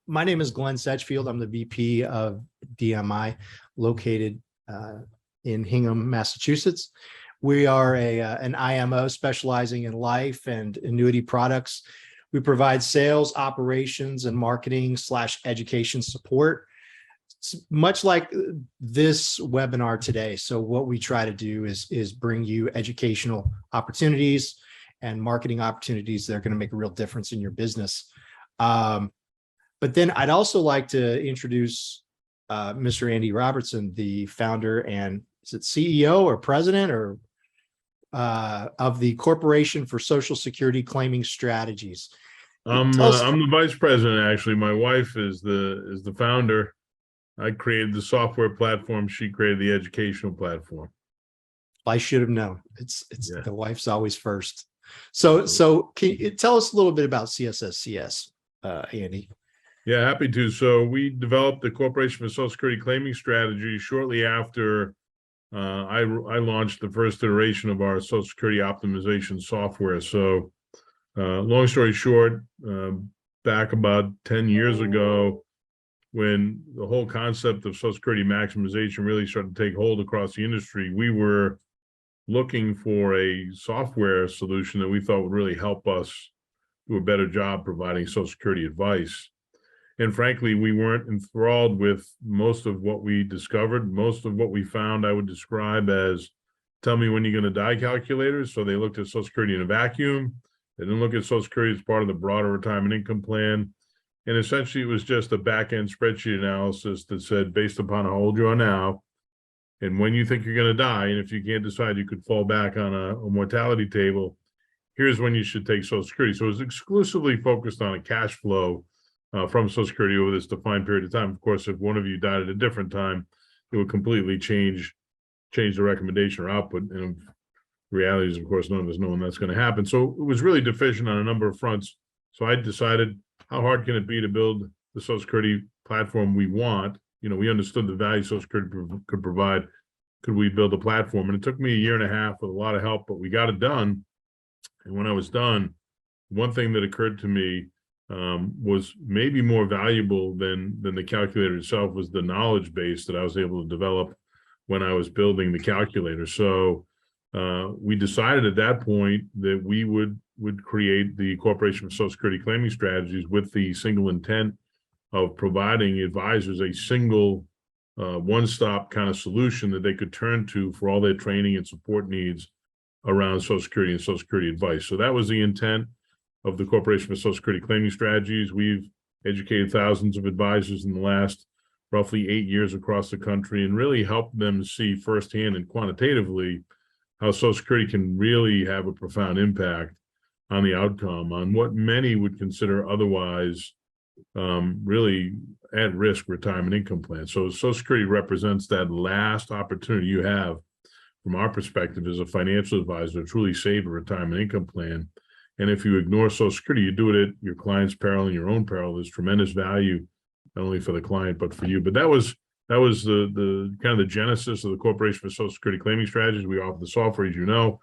My name is Glenn Sedgefield. I'm the VP of DMI, located in Hingham, Massachusetts. We are an IMO specializing in life and annuity products. We provide sales, operations, and marketing / education support. It's much like this webinar today. So what we try to do is bring you educational opportunities and marketing opportunities that are going to make a real difference in your business. But then I'd also like to introduce Mr. Andy Robertson, the founder and is it CEO or president or of the Corporation for Social Security Claiming Strategies. I'm the vice president. Actually, my wife is the founder. I created the software platform. She created the educational platform. I should have known. It's The wife's always first. So can you tell us a little bit about CSSCS, Andy? Yeah, happy to. So we developed the Corporation for Social Security Claiming Strategy shortly after I launched the first iteration of our Social Security optimization software. So long story short, back about 10 years ago, when the whole concept of Social Security maximization really started to take hold across the industry, we were looking for a software solution that we thought would really help us do a better job providing Social Security advice. And frankly, we weren't enthralled with most of what we discovered. Most of what we found, I would describe as tell me when you're going to die calculators. So they looked at Social Security in a vacuum. They didn't look at Social Security as part of the broader retirement income plan. And essentially, it was just a back-end spreadsheet analysis that said, based upon how old you are now, and when you think you're going to die, and if you can't decide, you could fall back on a mortality table, here's when you should take Social Security. So it was exclusively focused on a cash flow from Social Security over this defined period of time. Of course, if one of you died at a different time, it would completely change the recommendation or output. And the reality is, of course, none of us know when that's going to happen. So it was really deficient on a number of fronts. So I decided, how hard can it be to build the Social Security platform we want? You know, we understood the value Social Security could provide. Could we build a platform? And it took me a year and a half with a lot of help, but we got it done. And when I was done, one thing that occurred to me was maybe more valuable than the calculator itself was the knowledge base that I was able to develop when I was building the calculator. So we decided at that point that we would create the Corporation for Social Security Claiming Strategies with the single intent of providing advisors a single one-stop kind of solution that they could turn to for all their training and support needs around Social Security and Social Security advice. So that was the intent of the Corporation for Social Security Claiming Strategies. We've educated thousands of advisors in the last roughly 8 years across the country and really helped them see firsthand and quantitatively how Social Security can really have a profound impact on the outcome on what many would consider otherwise really at-risk retirement income plans. So Social Security represents that last opportunity you have from our perspective as a financial advisor to truly save a retirement income plan. And if you ignore Social Security, you do it at your client's peril and your own peril. There's tremendous value, not only for the client, but for you. But that was the kind of the genesis of the Corporation for Social Security Claiming Strategies. We offer the software, as you know,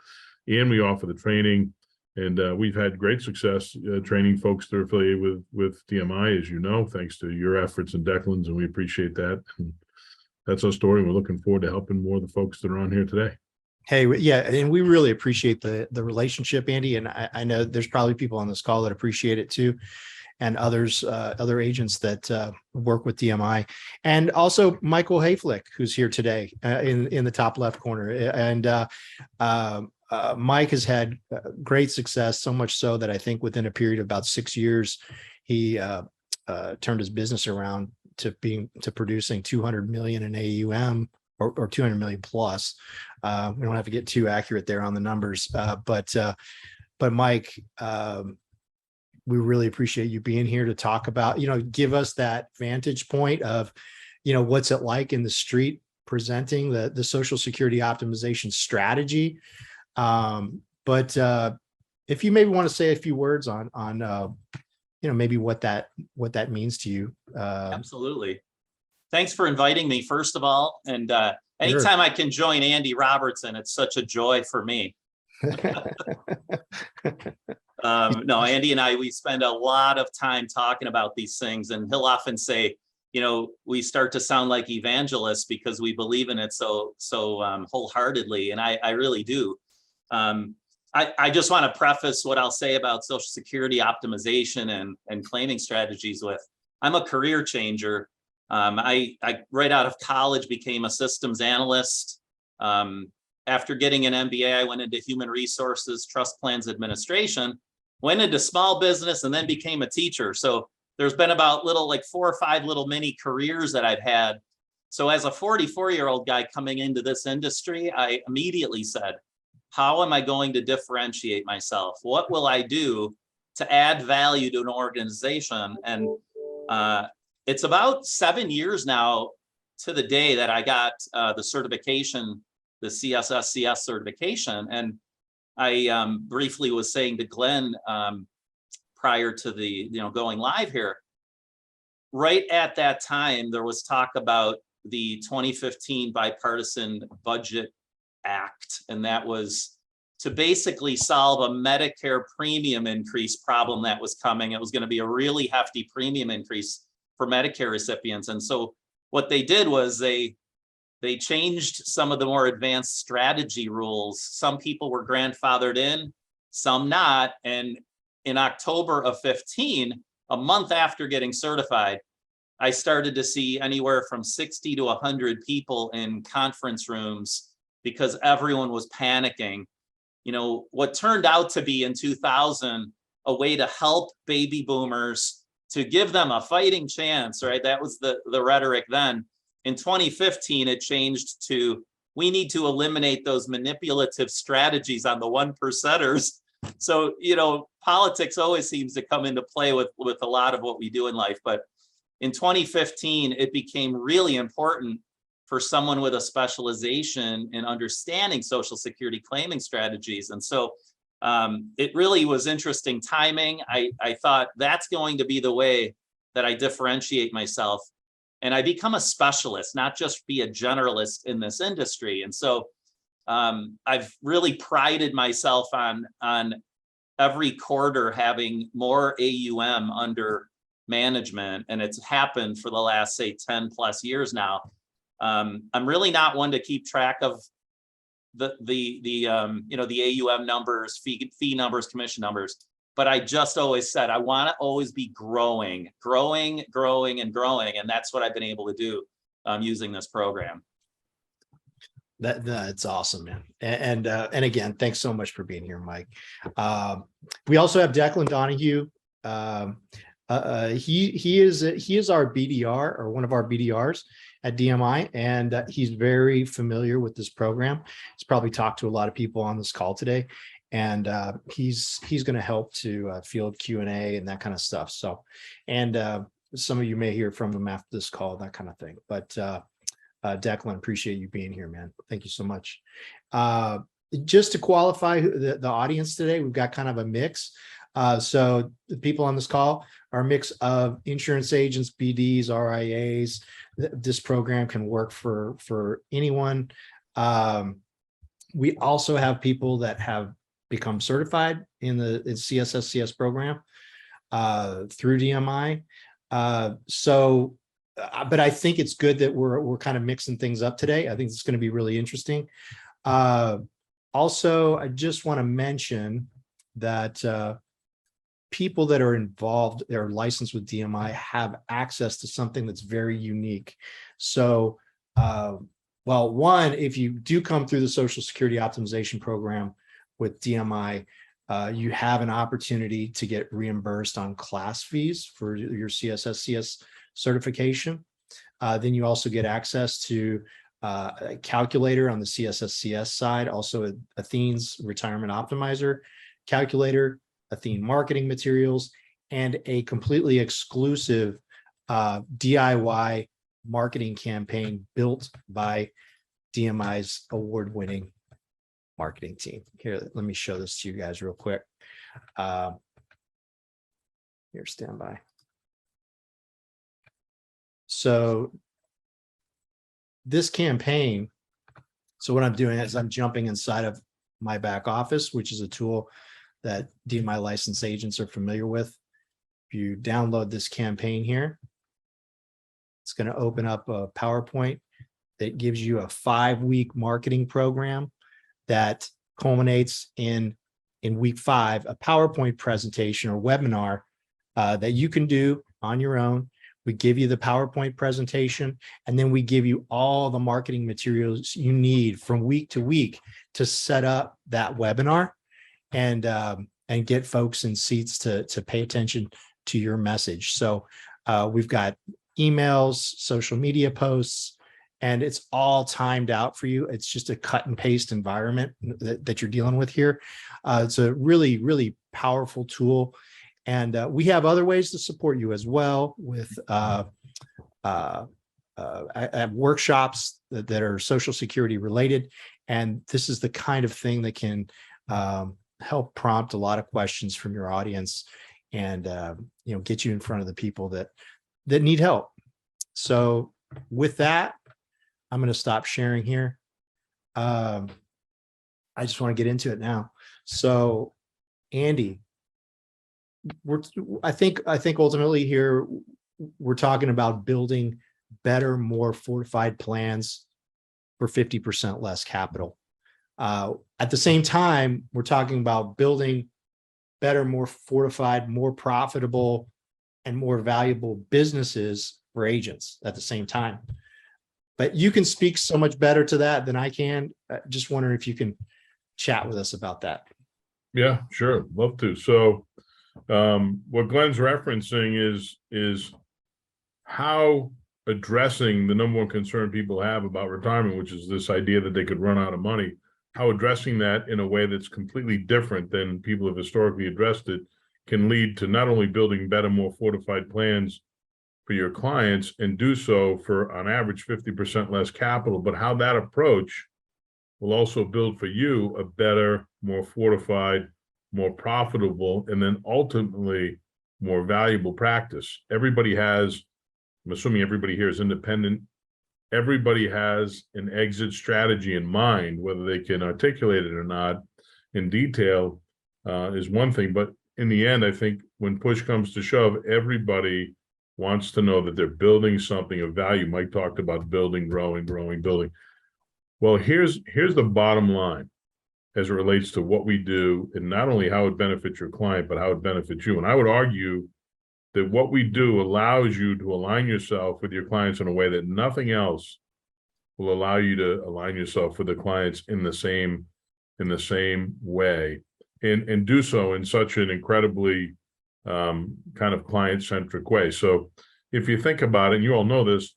and we offer the training. And we've had great success training folks that are affiliated with DMI, as you know, thanks to your efforts and Declan's, and we appreciate that. And that's our story. We're looking forward to helping more of the folks that are on here today. Hey, yeah, and we really appreciate the relationship, Andy. And I know there's probably people on this call that appreciate it too, and others, other agents that work with DMI, and also Michael Hayflick, who's here today in the top left corner. And Mike has had great success, so much so that I think within a period of about 6 years, he turned his business around to producing 200 million in AUM. Or 200 million plus. We don't have to get too accurate there on the numbers, but Mike, we really appreciate you being here to talk about, give us that vantage point of, what's it like in the street presenting the Social Security optimization strategy. But if you maybe want to say a few words on maybe what that means to you. Absolutely. Thanks for inviting me, first of all. And anytime Sure. I can join Andy Robertson, it's such a joy for me. No, Andy and I, we spend a lot of time talking about these things, and he'll often say, we start to sound like evangelists because we believe in it so wholeheartedly, and I really do. I just want to preface what I'll say about Social Security optimization and claiming strategies with, I'm a career changer. I right out of college became a systems analyst. After getting an MBA, I went into human resources, trust plans administration, went into small business, and then became a teacher. So there's been about 4 or 5 little mini careers that I've had. So as a 44-year-old guy coming into this industry, I immediately said, how am I going to differentiate myself? What will I do to add value to an organization? And it's about 7 years now to the day that I got the certification, the CSSCS certification. And I briefly was saying to Glenn prior to the going live here, right at that time, there was talk about the 2015 Bipartisan Budget Act, and that was to basically solve a Medicare premium increase problem that was coming. It was going to be a really hefty premium increase for Medicare recipients. And so what they did was they changed some of the more advanced strategy rules. Some people were grandfathered in, some not. And in October of 15, a month after getting certified, I started to see anywhere from 60 to 100 people in conference rooms because everyone was panicking. What turned out to be in 2000, a way to help baby boomers, to give them a fighting chance, right? That was the rhetoric then. In 2015, it changed to, we need to eliminate those manipulative strategies on the 1%ers. So, politics always seems to come into play with a lot of what we do in life. But in 2015, it became really important for someone with a specialization in understanding Social Security claiming strategies. And so it really was interesting timing. I thought that's going to be the way that I differentiate myself. And I become a specialist, not just be a generalist in this industry. And so I've really prided myself on every quarter having more AUM under management. And it's happened for the last, say, 10 plus years now. I'm really not one to keep track of the AUM numbers, fee numbers, commission numbers. But I just always said, I want to always be growing. And that's what I've been able to do using this program. That's awesome, man. And again, thanks so much for being here, Mike. We also have Declan Donahue. He is our BDR, or one of our BDRs at DMI, and he's very familiar with this program. He's probably talked to a lot of people on this call today, and he's going to help to field Q&A and that kind of stuff. So, and some of you may hear from him after this call, that kind of thing. But Declan, appreciate you being here, man. Thank you so much. Just to qualify the audience today, we've got kind of a mix. So the people on this call are a mix of insurance agents, BDs, RIAs. This program can work for anyone. We also have people that have become certified in the CSSCS program through DMI. But I think it's good that we're kind of mixing things up today. I think it's going to be really interesting. Also, I just want to mention that people that are involved, that are licensed with DMI, have access to something that's very unique. So, well, one, if you do come through the Social Security Optimization Program with DMI, you have an opportunity to get reimbursed on class fees for your CSSCS certification. Then you also get access to a calculator on the CSSCS side, also Athene's Retirement Optimizer calculator, Athene marketing materials, and a completely exclusive DIY marketing campaign built by DMI's award-winning marketing team. Here, let me show this to you guys real quick. Here, stand by. So this campaign, so what I'm doing is I'm jumping inside of my back office, which is a tool that DMI licensed agents are familiar with. If you download this campaign here, it's going to open up a PowerPoint that gives you a 5-week marketing program that culminates in week 5, a PowerPoint presentation or webinar that you can do on your own. We give you the PowerPoint presentation, and then we give you all the marketing materials you need from week to week to set up that webinar and get folks in seats to pay attention to your message. So we've got emails, social media posts, and it's all timed out for you. It's just a cut and paste environment that you're dealing with here. It's a really, really powerful tool. And we have other ways to support you as well with workshops that are Social Security related. And this is the kind of thing that can help prompt a lot of questions from your audience and get you in front of the people that need help. So with that, I'm going to stop sharing here. I just want to get into it now. So Andy, I think ultimately here we're talking about building better, more fortified plans for 50% less capital. At the same time, we're talking about building better, more fortified, more profitable, and more valuable businesses for agents at the same time. But you can speak so much better to that than I can. Just wondering if you can chat with us about that. Yeah, sure. Love to. So what Glenn's referencing is how addressing the number one concern people have about retirement, which is this idea that they could run out of money, how addressing that in a way that's completely different than people have historically addressed it can lead to not only building better, more fortified plans for your clients and do so for on average 50% less capital, but how that approach will also build for you a better, more fortified, more profitable, and then ultimately more valuable practice. Everybody has, I'm assuming everybody here is independent. Everybody has an exit strategy in mind. Whether they can articulate it or not in detail is one thing. But in the end, I think when push comes to shove, everybody wants to know that they're building something of value. Mike talked about building, growing, building. Well, here's the bottom line as it relates to what we do and not only how it benefits your client, but how it benefits you. And I would argue that what we do allows you to align yourself with your clients in a way that nothing else will allow you to align yourself with the clients in the same way and do so in such an incredibly kind of client-centric way. So if you think about it, and you all know this,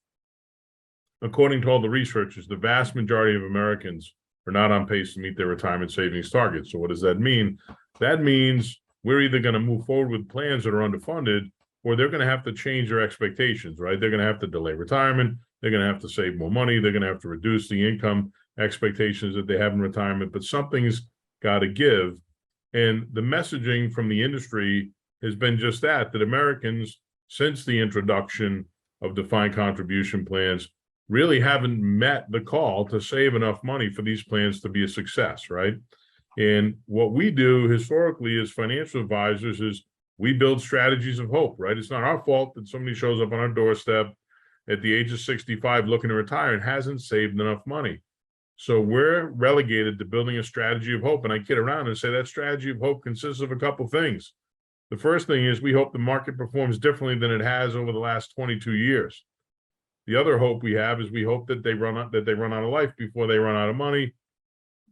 according to all the researchers, the vast majority of Americans are not on pace to meet their retirement savings targets. So what does that mean? That means we're either going to move forward with plans that are underfunded, or they're going to have to change their expectations, right? They're going to have to delay retirement. They're going to have to save more money. They're going to have to reduce the income expectations that they have in retirement, but something's got to give. And the messaging from the industry has been just that Americans, since the introduction of defined contribution plans, really haven't met the call to save enough money for these plans to be a success, right? And what we do historically as financial advisors is we build strategies of hope, right? It's not our fault that somebody shows up on our doorstep at the age of 65 looking to retire and hasn't saved enough money. So we're relegated to building a strategy of hope. And I kid around and say that strategy of hope consists of a couple of things. The first thing is we hope the market performs differently than it has over the last 22 years. The other hope we have is we hope that they run out of life before they run out of money.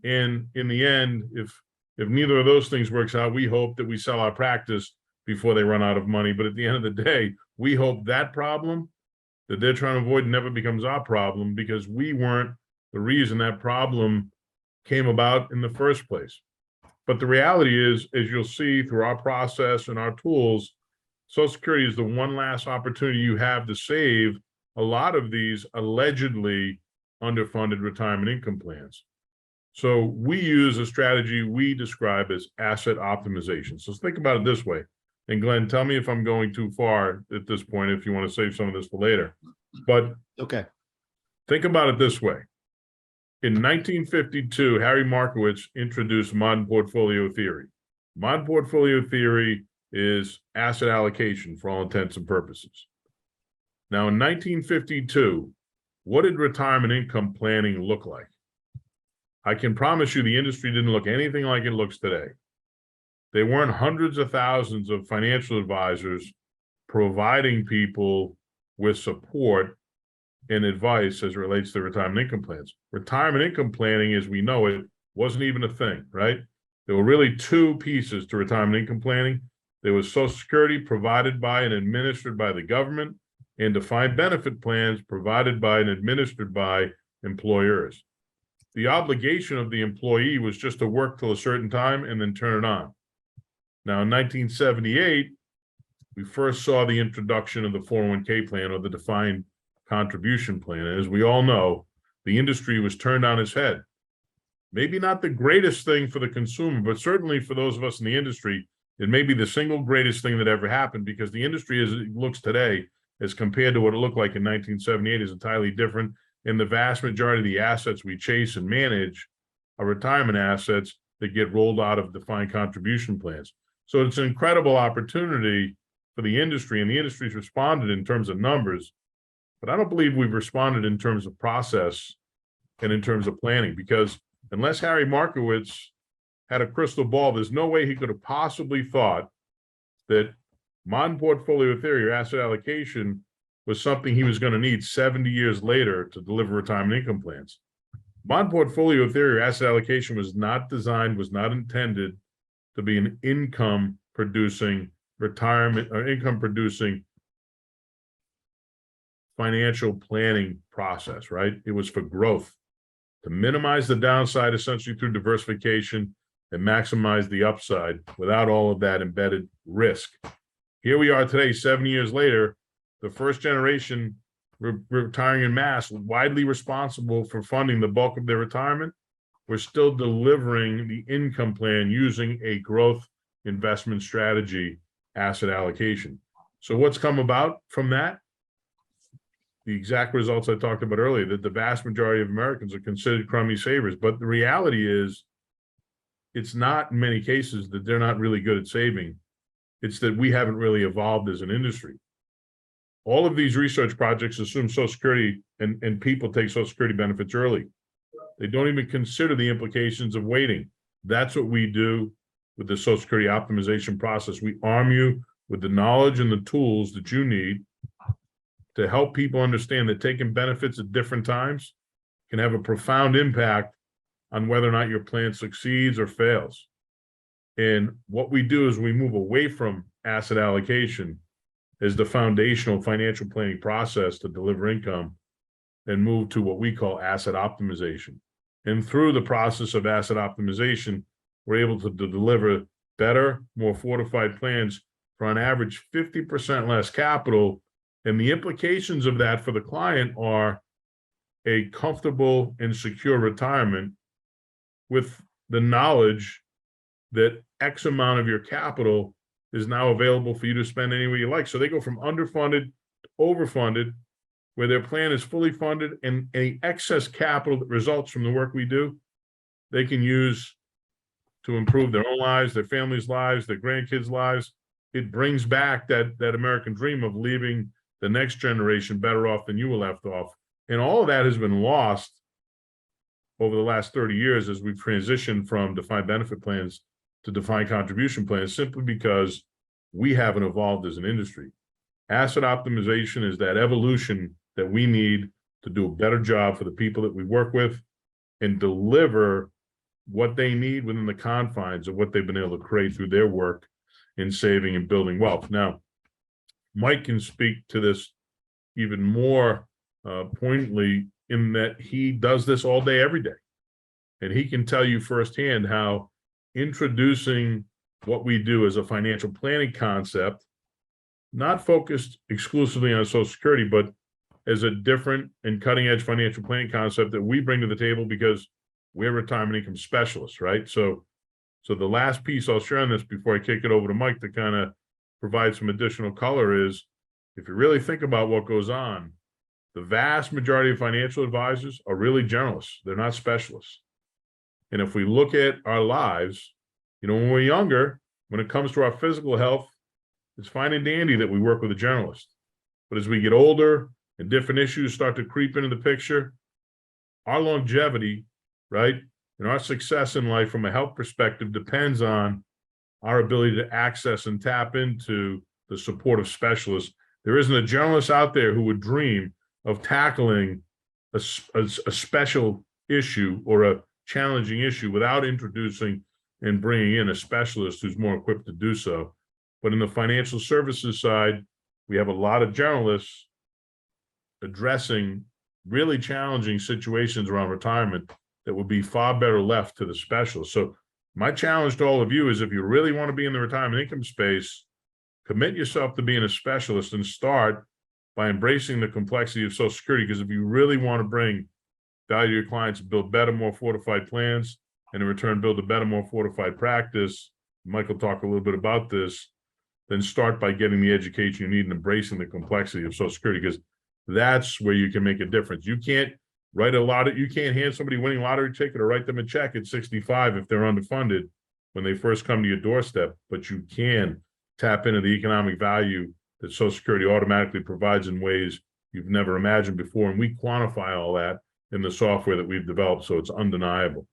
And in the end, if neither of those things works out, we hope that we sell our practice before they run out of money. But at the end of the day, we hope that problem that they're trying to avoid never becomes our problem, because we weren't the reason that problem came about in the first place. But the reality is, as you'll see through our process and our tools, Social Security is the one last opportunity you have to save a lot of these allegedly underfunded retirement income plans. So we use a strategy we describe as asset optimization. So think about it this way. And Glenn, tell me if I'm going too far at this point, if you want to save some of this for later. But okay, think about it this way. In 1952, Harry Markowitz introduced modern portfolio theory. Mod portfolio theory is asset allocation for all intents and purposes. Now, in 1952, what did retirement income planning look like? I can promise you the industry didn't look anything like it looks today. They weren't hundreds of thousands of financial advisors providing people with support and advice as it relates to retirement income plans. Retirement income planning, as we know it, wasn't even a thing, right? There were really two pieces to retirement income planning. There was Social Security provided by and administered by the government, and defined benefit plans provided by and administered by employers. The obligation of the employee was just to work till a certain time and then turn it on. Now, in 1978, we first saw the introduction of the 401k plan, or the defined contribution plan. And as we all know, the industry was turned on its head. Maybe not the greatest thing for the consumer, but certainly for those of us in the industry, it may be the single greatest thing that ever happened, because the industry as it looks today, as compared to what it looked like in 1978, is entirely different. And the vast majority of the assets we chase and manage are retirement assets that get rolled out of defined contribution plans. So it's an incredible opportunity for the industry, and the industry's responded in terms of numbers, but I don't believe we've responded in terms of process and in terms of planning, because unless Harry Markowitz had a crystal ball, there's no way he could have possibly thought that modern portfolio theory or asset allocation was something he was going to need 70 years later to deliver retirement income plans. Modern portfolio theory or asset allocation was not designed, was not intended to be an income producing retirement or income producing financial planning process, right? It was for growth, to minimize the downside essentially through diversification and maximize the upside without all of that embedded risk. Here we are today, 7 years later, the first generation retiring in mass, widely responsible for funding the bulk of their retirement. We're still delivering the income plan using a growth investment strategy, asset allocation. So what's come about from that? The exact results I talked about earlier, that the vast majority of Americans are considered crummy savers. But the reality is, it's not in many cases that they're not really good at saving. It's that we haven't really evolved as an industry. All of these research projects assume Social Security and people take Social Security benefits early. They don't even consider the implications of waiting. That's what we do with the Social Security optimization process. We arm you with the knowledge and the tools that you need to help people understand that taking benefits at different times can have a profound impact on whether or not your plan succeeds or fails. And what we do is we move away from asset allocation as the foundational financial planning process to deliver income and move to what we call asset optimization. And through the process of asset optimization, we're able to deliver better, more fortified plans for on average 50% less capital. And the implications of that for the client are a comfortable and secure retirement with the knowledge that X amount of your capital is now available for you to spend any way you like. So they go from underfunded to overfunded, where their plan is fully funded, and any excess capital that results from the work we do, they can use to improve their own lives, their families' lives, their grandkids' lives. It brings back that American dream of leaving the next generation better off than you were left off. And all of that has been lost over the last 30 years as we've transitioned from defined benefit plans to defined contribution plans, simply because we haven't evolved as an industry. Asset optimization is that evolution that we need to do a better job for the people that we work with and deliver what they need within the confines of what they've been able to create through their work in saving and building wealth. Now, Mike can speak to this even more poignantly in that he does this all day, every day. And he can tell you firsthand how introducing what we do as a financial planning concept, not focused exclusively on Social Security, but as a different and cutting edge financial planning concept that we bring to the table because we're retirement income specialists, right? So the last piece I'll share on this before I kick it over to Mike to kind of provide some additional color is, if you really think about what goes on, the vast majority of financial advisors are really generalists. They're not specialists. And if we look at our lives, when we're younger, When it comes to our physical health, it's fine and dandy that we work with a generalist. But as we get older and different issues start to creep into the picture, our longevity, right, and our success in life from a health perspective depends on our ability to access and tap into the support of specialists. There isn't a generalist out there who would dream of tackling a special issue or a challenging issue without introducing and bringing in a specialist who's more equipped to do so. But in the financial services side, we have a lot of generalists addressing really challenging situations around retirement that would be far better left to the specialists. So my challenge to all of you is, if you really want to be in the retirement income space, commit yourself to being a specialist and start by embracing the complexity of Social Security. Because if you really want to bring value to your clients, build better, more fortified plans, and in return, build a better, more fortified practice, Michael talked a little bit about this, then start by getting the education you need and embracing the complexity of Social Security, because that's where you can make a difference. You can't you can't hand somebody a winning lottery ticket or write them a check at 65 if they're underfunded when they first come to your doorstep, but you can tap into the economic value that Social Security automatically provides in ways you've never imagined before. And we quantify all that in the software that we've developed, so it's undeniable.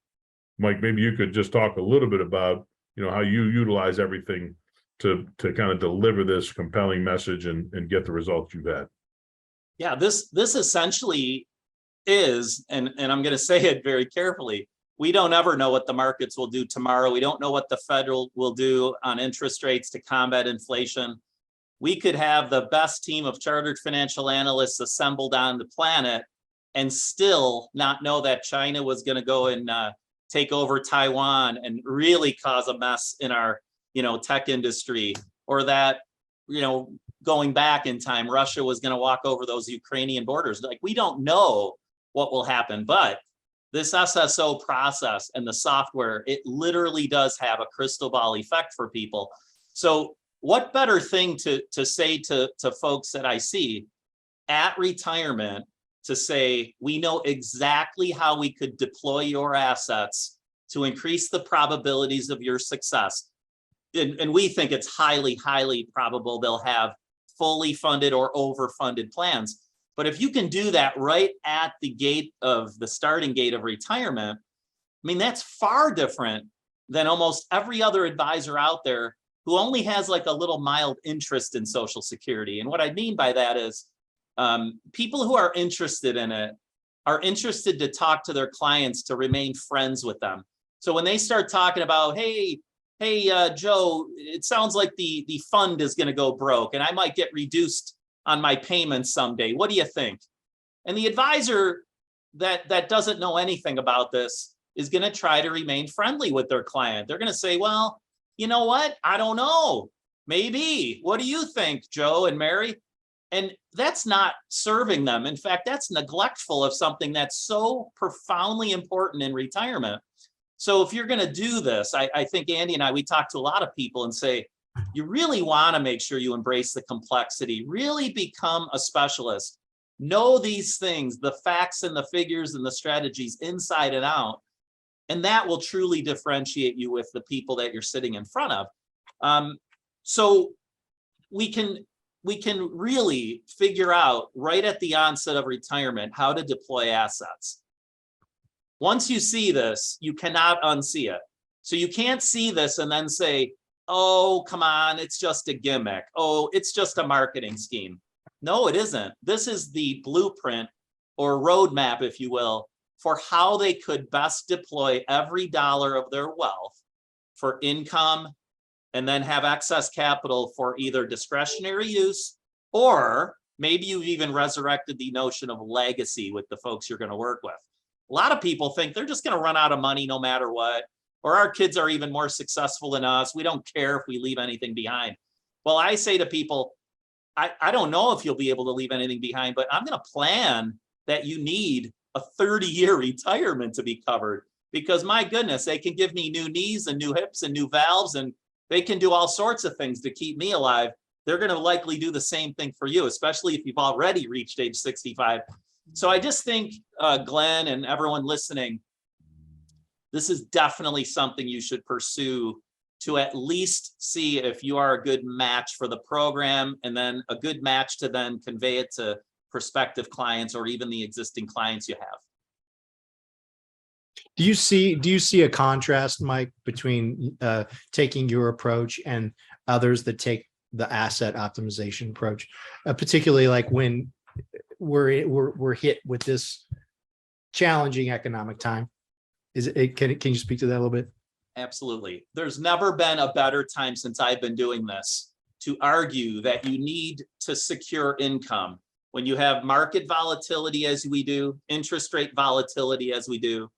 Mike, maybe you could just talk a little bit about, how you utilize everything to kind of deliver this compelling message and get the results you've had. Yeah, this essentially is, and I'm going to say it very carefully, we don't ever know what the markets will do tomorrow. We don't know what the Federal will do on interest rates to combat inflation. We could have the best team of chartered financial analysts assembled on the planet and still not know that China was going to go and take over Taiwan and really cause a mess in our, tech industry, or that, going back in time, Russia was going to walk over those Ukrainian borders. Like, we don't know what will happen, but this SSO process and the software, it literally does have a crystal ball effect for people. So what better thing to say to folks that I see at retirement, to say, we know exactly how we could deploy your assets to increase the probabilities of your success. And we think it's highly, highly probable they'll have fully funded or overfunded plans. But if you can do that right at the gate of the starting gate of retirement, I mean, that's far different than almost every other advisor out there who only has like a little mild interest in Social Security. And what I mean by that is people who are interested in it are interested to talk to their clients, to remain friends with them. So when they start talking about, hey, Joe, it sounds like the fund is going to go broke and I might get reduced on my payments someday. What do you think? And the advisor that doesn't know anything about this is going to try to remain friendly with their client. They're going to say, well, you know what? I don't know. Maybe. What do you think, Joe and Mary? And that's not serving them. In fact, that's neglectful of something that's so profoundly important in retirement. So if you're going to do this, I think Andy and I, we talk to a lot of people and say, you really want to make sure you embrace the complexity, really become a specialist, know these things, the facts and the figures and the strategies inside and out. And that will truly differentiate you with the people that you're sitting in front of. So we can really figure out right at the onset of retirement how to deploy assets. Once you see this, you cannot unsee it. So you can't see this and then say, oh, come on, it's just a gimmick. Oh, it's just a marketing scheme. No, it isn't. This is the blueprint or roadmap, if you will, for how they could best deploy every dollar of their wealth for income and then have excess capital for either discretionary use, or maybe you've even resurrected the notion of legacy with the folks you're going to work with. A lot of people think they're just going to run out of money no matter what, or our kids are even more successful than us. We don't care if we leave anything behind. Well, I say to people, I don't know if you'll be able to leave anything behind, but I'm going to plan that you need a 30-year retirement to be covered, because my goodness, they can give me new knees and new hips and new valves, and they can do all sorts of things to keep me alive. They're going to likely do the same thing for you, especially if you've already reached age 65. So I just think, Glenn and everyone listening, this is definitely something you should pursue to at least see if you are a good match for the program, and then a good match to then convey it to prospective clients or even the existing clients you have. Do you see a contrast, Mike, between taking your approach and others that take the asset optimization approach, particularly like when we're hit with this challenging economic time? Can you speak to that a little bit? Absolutely. There's never been a better time since I've been doing this to argue that you need to secure income when you have market volatility as we do, interest rate volatility as we do,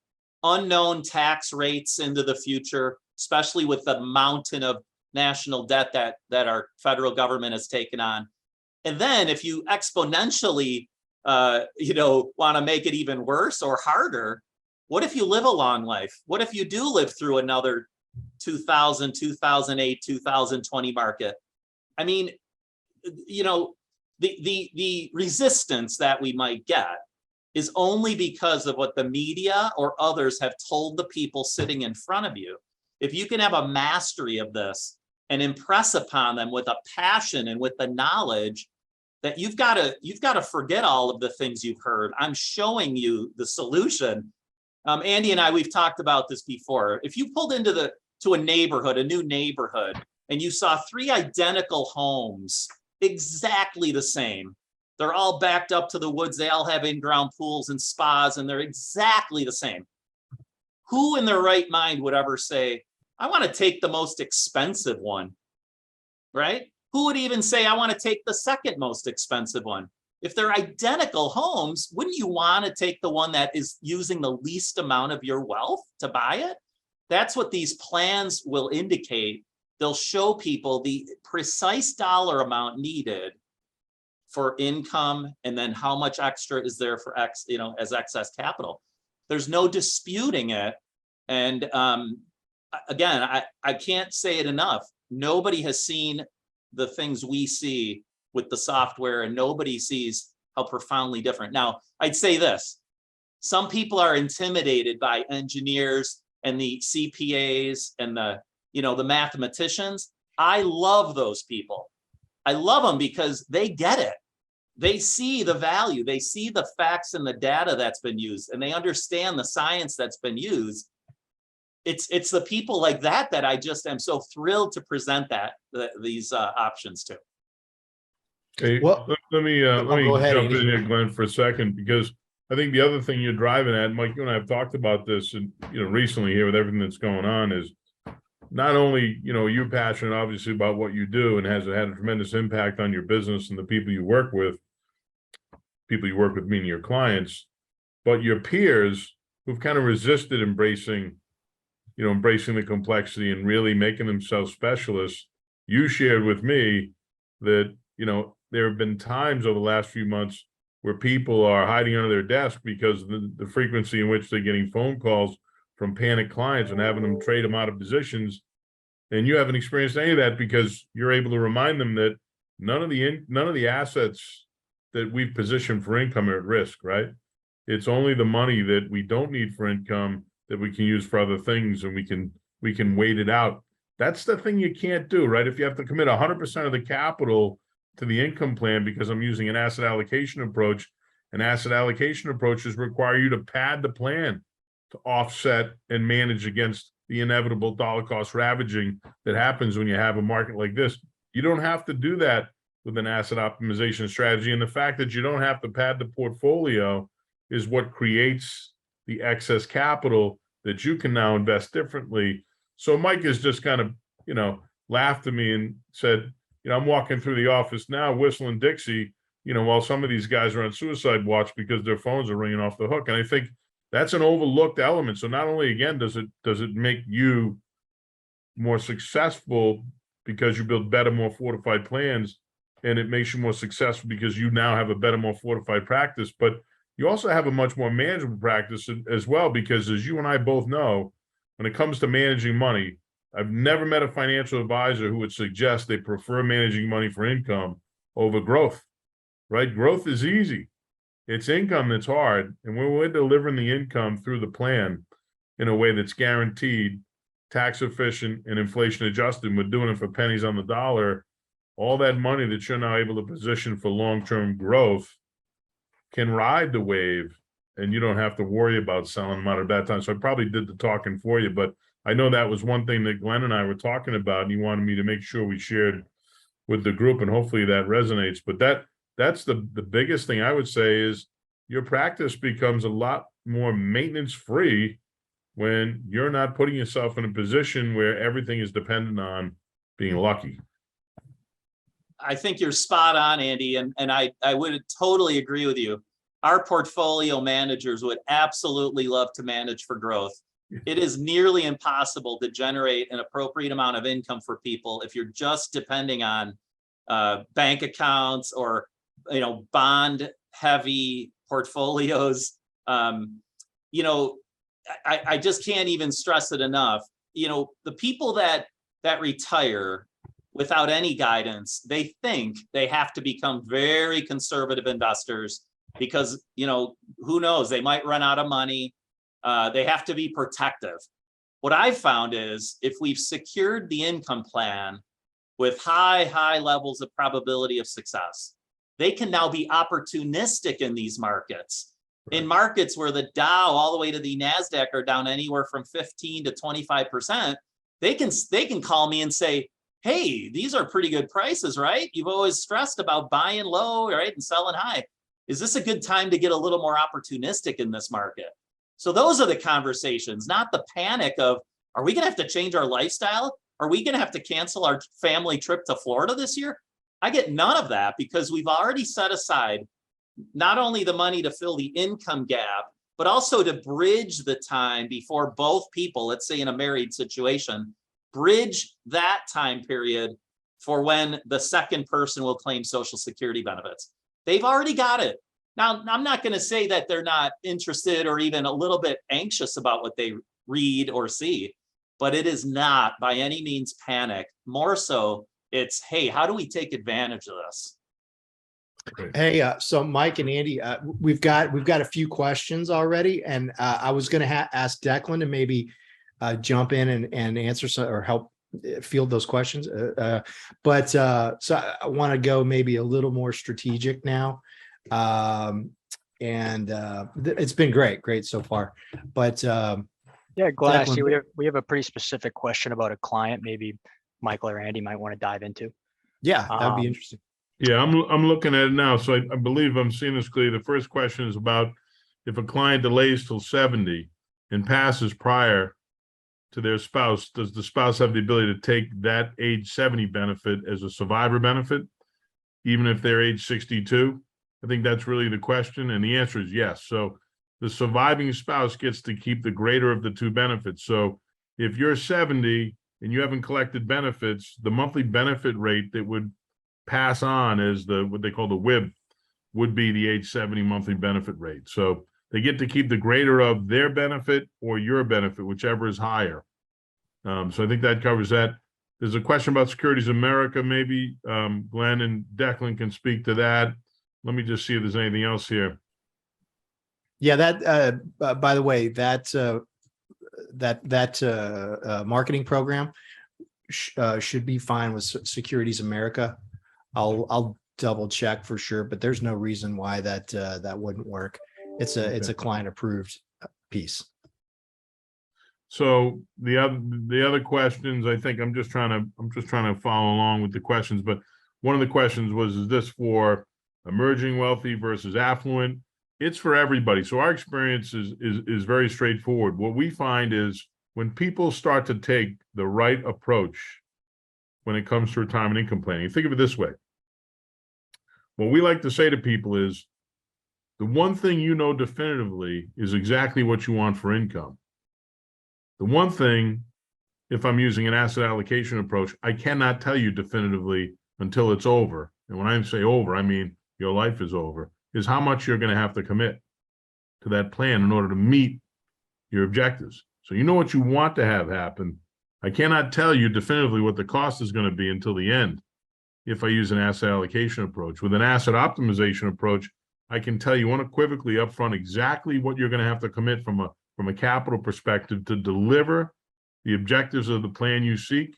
unknown tax rates into the future, especially with the mountain of national debt that our federal government has taken on. And then if you exponentially want to make it even worse or harder, what if you live a long life? What if you do live through another 2000, 2008, 2020 market? I mean, the resistance that we might get is only because of what the media or others have told the people sitting in front of you. If you can have a mastery of this and impress upon them with a passion and with the knowledge that you've got to forget all of the things you've heard. I'm showing you the solution. Andy and I, we've talked about this before. If you pulled into to a neighborhood, a new neighborhood, and you saw 3 identical homes, exactly the same, they're all backed up to the woods, they all have in-ground pools and spas, and they're exactly the same. Who in their right mind would ever say, I want to take the most expensive one, right? Who would even say, I want to take the second most expensive one? If they're identical homes, wouldn't you want to take the one that is using the least amount of your wealth to buy it? That's what these plans will indicate. They'll show people the precise dollar amount needed for income, and then how much extra is there for as excess capital. There's no disputing it. And again, I can't say it enough. Nobody has seen the things we see with the software, and nobody sees how profoundly different. Now, I'd say this: some people are intimidated by engineers and the CPAs and the mathematicians. I love those people. I love them because they get it. They see the value, they see the facts and the data that's been used, and they understand the science that's been used. It's the people like that that I just am so thrilled to present these options to. Okay, Well, let me go ahead, jump Andy. in here, Glenn, for a second, because I think the other thing you're driving at, Mike, you and I have talked about this, and recently here with everything that's going on, is not only you're passionate obviously about what you do and has had a tremendous impact on your business and the people you work with meaning your clients, but your peers who've kind of resisted embracing the complexity and really making themselves specialists. You shared with me that there have been times over the last few months where people are hiding under their desk because of the frequency in which they're getting phone calls from panicked clients and having them trade them out of positions. And you haven't experienced any of that because you're able to remind them that none of the assets that we've positioned for income are at risk, right? It's only the money that we don't need for income that we can use for other things, and we can wait it out. That's the thing you can't do, right? If you have to commit 100% of the capital to the income plan because I'm using an asset allocation approach, and asset allocation approaches require you to pad the plan to offset and manage against the inevitable dollar cost ravaging that happens when you have a market like this. You don't have to do that with an asset optimization strategy. And the fact that you don't have to pad the portfolio is what creates the excess capital that you can now invest differently. So Mike has just kind of, laughed at me and said, I'm walking through the office now whistling Dixie, while some of these guys are on suicide watch because their phones are ringing off the hook. And I think that's an overlooked element. So not only, again, does it make you more successful because you build better, more fortified plans, and it makes you more successful because you now have a better, more fortified practice, but you also have a much more manageable practice as well, because as you and I both know, when it comes to managing money, I've never met a financial advisor who would suggest they prefer managing money for income over growth, right? Growth is easy. It's income that's hard. And when we're delivering the income through the plan in a way that's guaranteed, tax efficient and inflation adjusted, we're doing it for pennies on the dollar, all that money that you're now able to position for long-term growth can ride the wave, and you don't have to worry about selling them out at that time. So I probably did the talking for you, but I know that was one thing that Glenn and I were talking about, and he wanted me to make sure we shared with the group, and hopefully that resonates. But that's the biggest thing I would say is your practice becomes a lot more maintenance free when you're not putting yourself in a position where everything is dependent on being lucky. I think you're spot on, Andy, and I would totally agree with you. Our portfolio managers would absolutely love to manage for growth. It is nearly impossible to generate an appropriate amount of income for people if you're just depending on bank accounts or bond heavy portfolios. I just can't even stress it enough. The people that retire without any guidance, they think they have to become very conservative investors because who knows, they might run out of money. They have to be protective. What I've found is if we've secured the income plan with high levels of probability of success, they can now be opportunistic in these markets. Right. In markets where the Dow all the way to the NASDAQ are down anywhere from 15 to 25%, they can call me and say, hey, these are pretty good prices, right? You've always stressed about buying low, right, and selling high. Is this a good time to get a little more opportunistic in this market? So those are the conversations, not the panic of, are we gonna have to change our lifestyle? Are we gonna have to cancel our family trip to Florida this year? I get none of that because we've already set aside not only the money to fill the income gap, but also to bridge the time before both people, let's say in a married situation, bridge that time period for when the second person will claim Social Security benefits. They've already got it. Now, I'm not going to say that they're not interested or even a little bit anxious about what they read or see, but it is not by any means panic. More so, it's, hey, how do we take advantage of this? Hey, so Mike and Andy, we've got a few questions already, and I was going to ask Declan to maybe jump in and answer some or help field those questions. But so I want to go maybe a little more strategic now. It's been great so far. But yeah, Glenn, I see Declan, we have a pretty specific question about a client. Maybe Michael or Andy might want to dive into. Yeah, that'd be interesting. Yeah, I'm looking at it now. So I believe I'm seeing this clearly. The first question is about if a client delays till 70 and passes prior to their spouse, does the spouse have the ability to take that age 70 benefit as a survivor benefit, even if they're age 62? I think that's really the question. And the answer is yes. So the surviving spouse gets to keep the greater of the two benefits. So if you're 70 and you haven't collected benefits, the monthly benefit rate that would pass on as what they call the WIB would be the age 70 monthly benefit rate. So they get to keep the greater of their benefit or your benefit, whichever is higher. So I think that covers that. There's a question about Securities America. Maybe Glenn and Declan can speak to that. Let me just see if there's anything else here. Yeah, that by the way, that marketing program should be fine with Securities America. I'll double check for sure, but there's no reason why that wouldn't work. It's a client approved piece. So the other questions, I think I'm just trying to follow along with the questions, but one of the questions was, is this for emerging wealthy versus affluent? It's for everybody. So our experience is very straightforward. What we find is when people start to take the right approach when it comes to retirement income planning, think of it this way. What we like to say to people is the one thing you know definitively is exactly what you want for income. The one thing, if I'm using an asset allocation approach, I cannot tell you definitively until it's over. And when I say over, I mean your life is over, is how much you're going to have to commit to that plan in order to meet your objectives. So you know what you want to have happen. I cannot tell you definitively what the cost is going to be until the end if I use an asset allocation approach. With an asset optimization approach, I can tell you unequivocally upfront exactly what you're going to have to commit from a capital perspective to deliver the objectives of the plan you seek,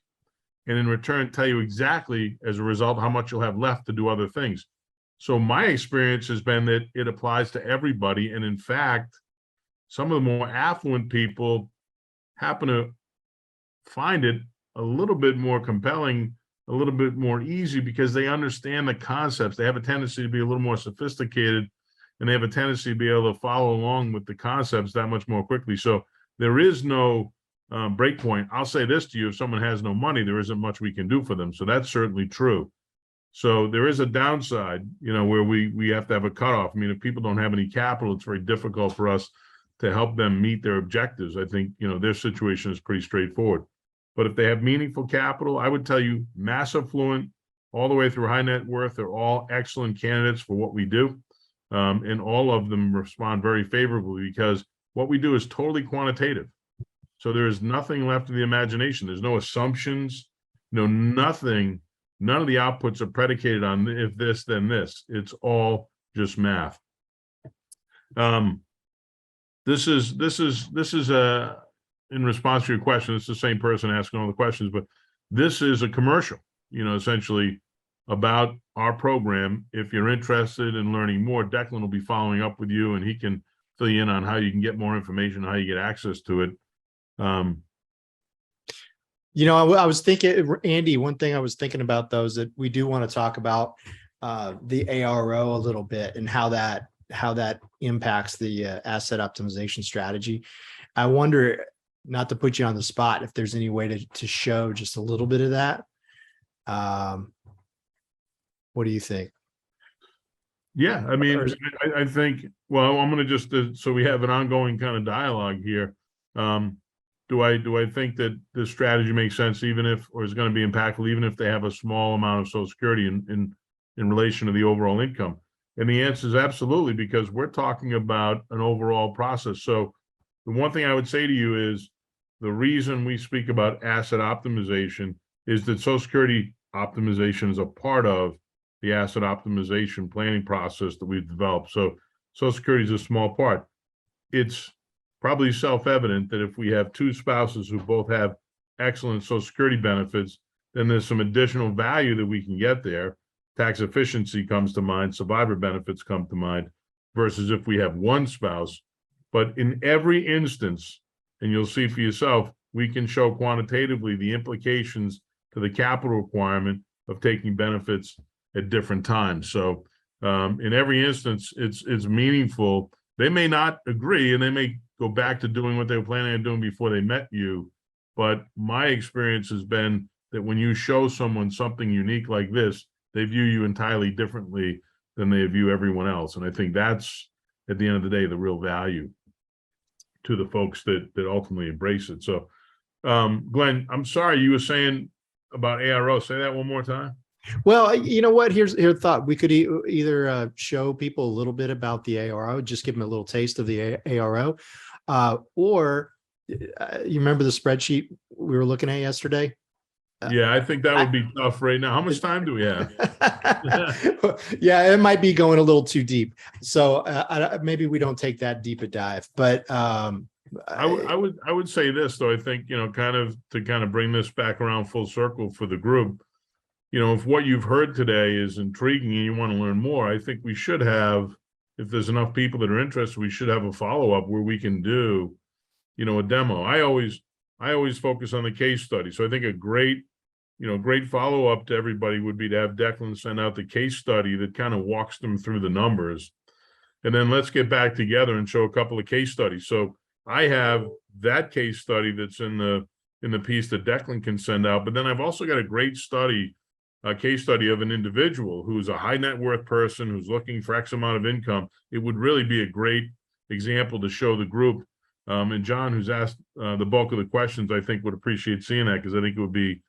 and in return tell you exactly, as a result, how much you'll have left to do other things. So my experience has been that it applies to everybody. And in fact, some of the more affluent people happen to find it a little bit more compelling, a little bit more easy, because they understand the concepts. They have a tendency to be a little more sophisticated, and they have a tendency to be able to follow along with the concepts that much more quickly. So there is no break point. I'll say this to you: if someone has no money, there isn't much we can do for them. So that's certainly true. So there is a downside, where we have to have a cutoff. I mean, if people don't have any capital, it's very difficult for us to help them meet their objectives. I think, their situation is pretty straightforward. But if they have meaningful capital, I would tell you mass affluent all the way through high net worth, they're all excellent candidates for what we do. And all of them respond very favorably, because what we do is totally quantitative. So there is nothing left of the imagination. There's no assumptions, nothing. None of the outputs are predicated on if this, then this. It's all just math. This is in response to your question. It's the same person asking all the questions, but this is a commercial, essentially about our program. If you're interested in learning more, Declan will be following up with you, and he can fill you in on how you can get more information, how you get access to it. I was thinking, Andy, one thing I was thinking about, though, is that we do want to talk about the ARO a little bit and how that impacts the asset optimization strategy. I wonder, not to put you on the spot, if there's any way to show just a little bit of that. What do you think? Yeah, I mean, I think, well, I'm going to just, so we have an ongoing kind of dialogue here. Do I think that this strategy makes sense, even if, or is going to be impactful, even if they have a small amount of Social Security in relation to the overall income? And the answer is absolutely, because we're talking about an overall process. So the one thing I would say to you is, the reason we speak about asset optimization is that Social Security optimization is a part of the asset optimization planning process that we've developed. So Social Security is a small part. It's probably self-evident that if we have two spouses who both have excellent Social Security benefits, then there's some additional value that we can get there. Tax efficiency comes to mind, survivor benefits come to mind, versus if we have one spouse. But in every instance, and you'll see for yourself, we can show quantitatively the implications to the capital requirement of taking benefits at different times. So in every instance, it's meaningful. They may not agree, and they may go back to doing what they were planning on doing before they met you. But my experience has been that when you show someone something unique like this, they view you entirely differently than they view everyone else. And I think that's, at the end of the day, the real value to the folks that ultimately embrace it. So, Glenn, I'm sorry, you were saying about ARO. Say that one more time. Well, you know what? Here's a thought. We could either show people a little bit about the ARO, just give them a little taste of the ARO, or you remember the spreadsheet we were looking at yesterday? Yeah, I think that would be tough right now. How much time do we have? Yeah, it might be going a little too deep. So maybe we don't take that deep a dive. But I would say this, though. I think, kind of bring this back around full circle for the group. If what you've heard today is intriguing and you want to learn more, I think we should have, if there's enough people that are interested, we should have a follow-up where we can do, a demo. I always focus on the case study. So I think a great follow-up to everybody would be to have Declan send out the case study that kind of walks them through the numbers. And then let's get back together and show a couple of case studies. So I have that case study that's in the piece that Declan can send out, but then I've also got a great case study of an individual who's a high net worth person who's looking for X amount of income. It would really be a great example to show the group. And John, who's asked the bulk of the questions, I think would appreciate seeing that, because I think it would be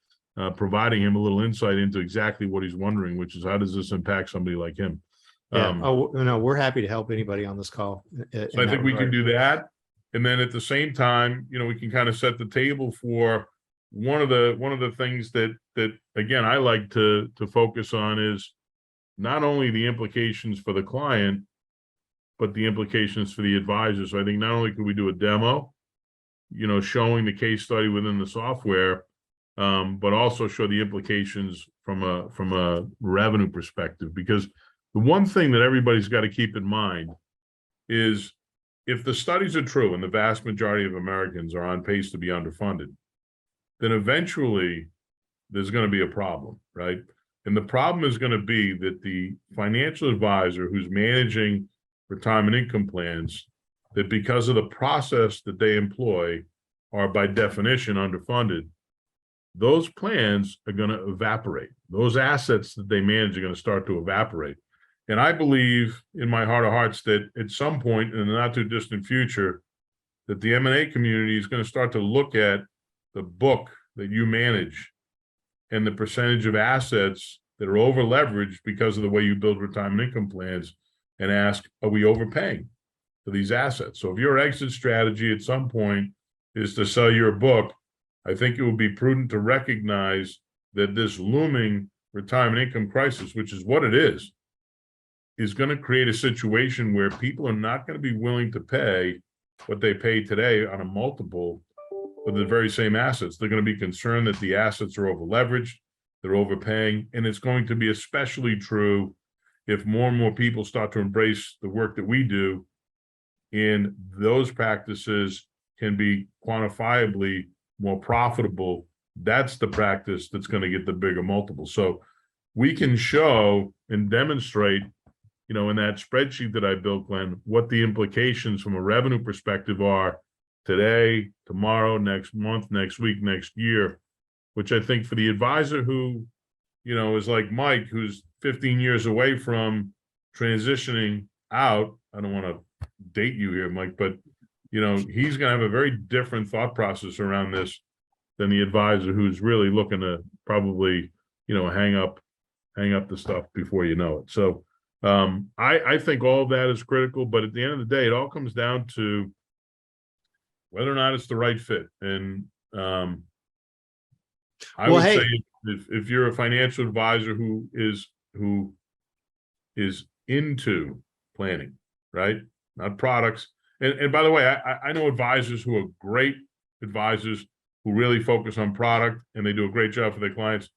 providing him a little insight into exactly what he's wondering, which is, how does this impact somebody like him? Yeah. No, we're happy to help anybody on this call. So I think we can do that. And then at the same time, we can kind of set the table for one of the things that again, I like to focus on is not only the implications for the client, but the implications for the advisor. So I think not only could we do a demo, showing the case study within the software, but also show the implications from a revenue perspective. Because the one thing that everybody's got to keep in mind is if the studies are true and the vast majority of Americans are on pace to be underfunded, then eventually there's going to be a problem, right? And the problem is going to be that the financial advisor who's managing retirement income plans, that because of the process that they employ are by definition underfunded, those plans are going to evaporate. Those assets that they manage are going to start to evaporate. And I believe in my heart of hearts that at some point in the not too distant future, that the M&A community is going to start to look at the book that you manage and the percentage of assets that are over leveraged because of the way you build retirement income plans and ask, are we overpaying for these assets? So if your exit strategy at some point is to sell your book, I think it would be prudent to recognize that this looming retirement income crisis, which is what it is going to create a situation where people are not going to be willing to pay what they pay today on a multiple for the very same assets. They're going to be concerned that the assets are over leveraged, they're overpaying, and it's going to be especially true if more and more people start to embrace the work that we do, and those practices can be quantifiably more profitable. That's the practice that's going to get the bigger multiple. So we can show and demonstrate, in that spreadsheet that I built, Glenn, what the implications from a revenue perspective are today, tomorrow, next month, next week, next year, which I think for the advisor who, is like Mike, who's 15 years away from transitioning out. I don't want to date you here, Mike, but he's going to have a very different thought process around this than the advisor who's really looking to probably, hang up the stuff before you know it. So I think all of that is critical, but at the end of the day, it all comes down to whether or not it's the right fit. And I would say if you're a financial advisor who is into planning, right? Not products. And by the way, I know advisors who are great advisors who really focus on product and they do a great job for their clients.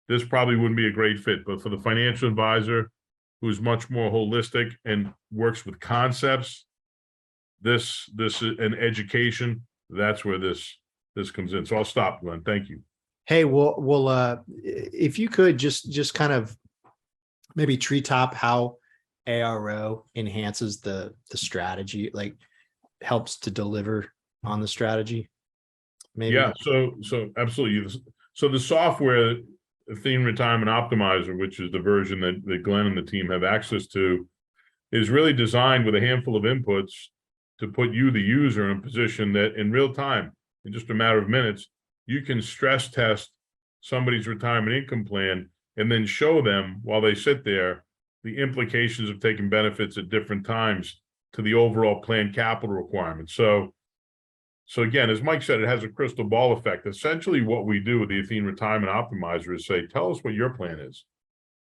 This probably wouldn't be a great fit, but for the financial advisor who's much more holistic and works with concepts, this and education, that's where this comes in. So I'll stop, Glenn. Thank you. Hey, well, if you could just kind of maybe treetop how ARO enhances the strategy, like helps to deliver on the strategy. Maybe. Yeah. So absolutely. So the software, Athene Retirement Optimizer, which is the version that Glenn and the team have access to, is really designed with a handful of inputs to put you, the user, in a position that in real time, in just a matter of minutes, you can stress test somebody's retirement income plan and then show them while they sit there the implications of taking benefits at different times to the overall plan capital requirements. So again, as Mike said, it has a crystal ball effect. Essentially what we do with the Athene Retirement Optimizer is say, tell us what your plan is.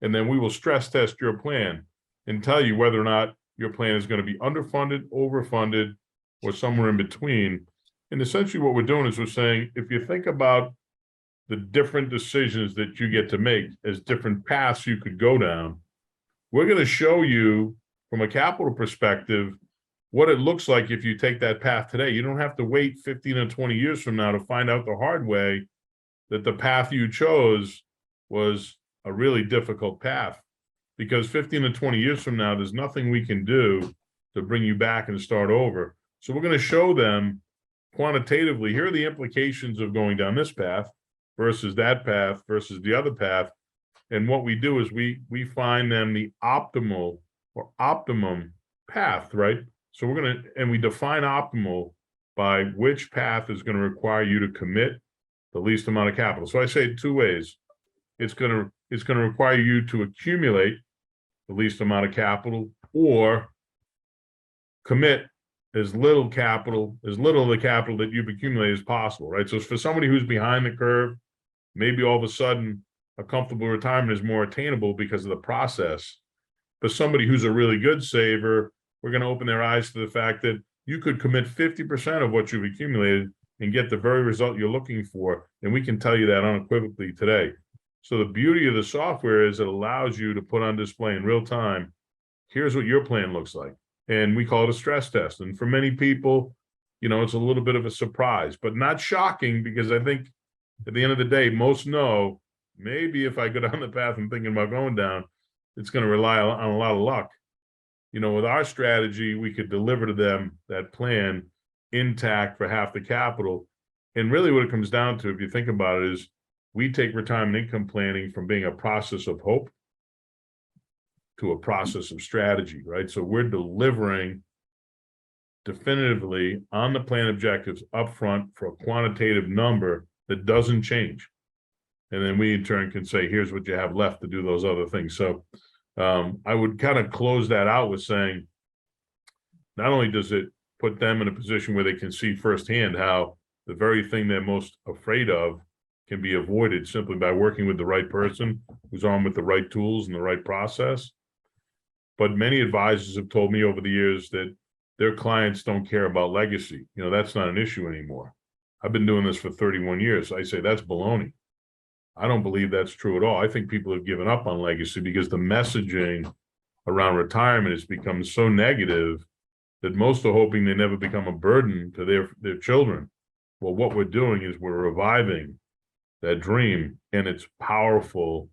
And then we will stress test your plan and tell you whether or not your plan is going to be underfunded, overfunded, or somewhere in between. And essentially what we're doing is we're saying, if you think about the different decisions that you get to make as different paths you could go down, we're going to show you from a capital perspective what it looks like if you take that path today. You don't have to wait 15 or 20 years from now to find out the hard way that the path you chose was a really difficult path. Because 15 to 20 years from now, there's nothing we can do to bring you back and start over. So we're going to show them quantitatively, here are the implications of going down this path versus that path versus the other path. And what we do is we find them the optimal or optimum path, right? So we define optimal by which path is going to require you to commit the least amount of capital. So I say it two ways. It's going to require you to accumulate the least amount of capital or commit as little capital, as little of the capital that you've accumulated as possible, right? So for somebody who's behind the curve, maybe all of a sudden a comfortable retirement is more attainable because of the process. But somebody who's a really good saver, we're going to open their eyes to the fact that you could commit 50% of what you've accumulated and get the very result you're looking for. And we can tell you that unequivocally today. So the beauty of the software is it allows you to put on display in real time, here's what your plan looks like. And we call it a stress test. And for many people, you know, it's a little bit of a surprise, but not shocking, because I think at the end of the day, most know maybe if I go down the path I'm thinking about going down, it's going to rely on a lot of luck. You know, with our strategy, we could deliver to them that plan intact for half the capital. And really what it comes down to, if you think about it, is we take retirement income planning from being a process of hope to a process of strategy, right? So we're delivering definitively on the plan objectives upfront for a quantitative number that doesn't change. And then we in turn can say, here's what you have left to do those other things. So I would kind of close that out with saying, not only does it put them in a position where they can see firsthand how the very thing they're most afraid of can be avoided simply by working with the right person who's armed with the right tools and the right process. But many advisors have told me over the years that their clients don't care about legacy. You know, that's not an issue anymore. I've been doing this for 31 years. I say that's baloney. I don't believe that's true at all. I think people have given up on legacy because the messaging around retirement has become so negative that most are hoping they never become a burden to their children. Well, what we're doing is we're reviving that dream, and it's powerful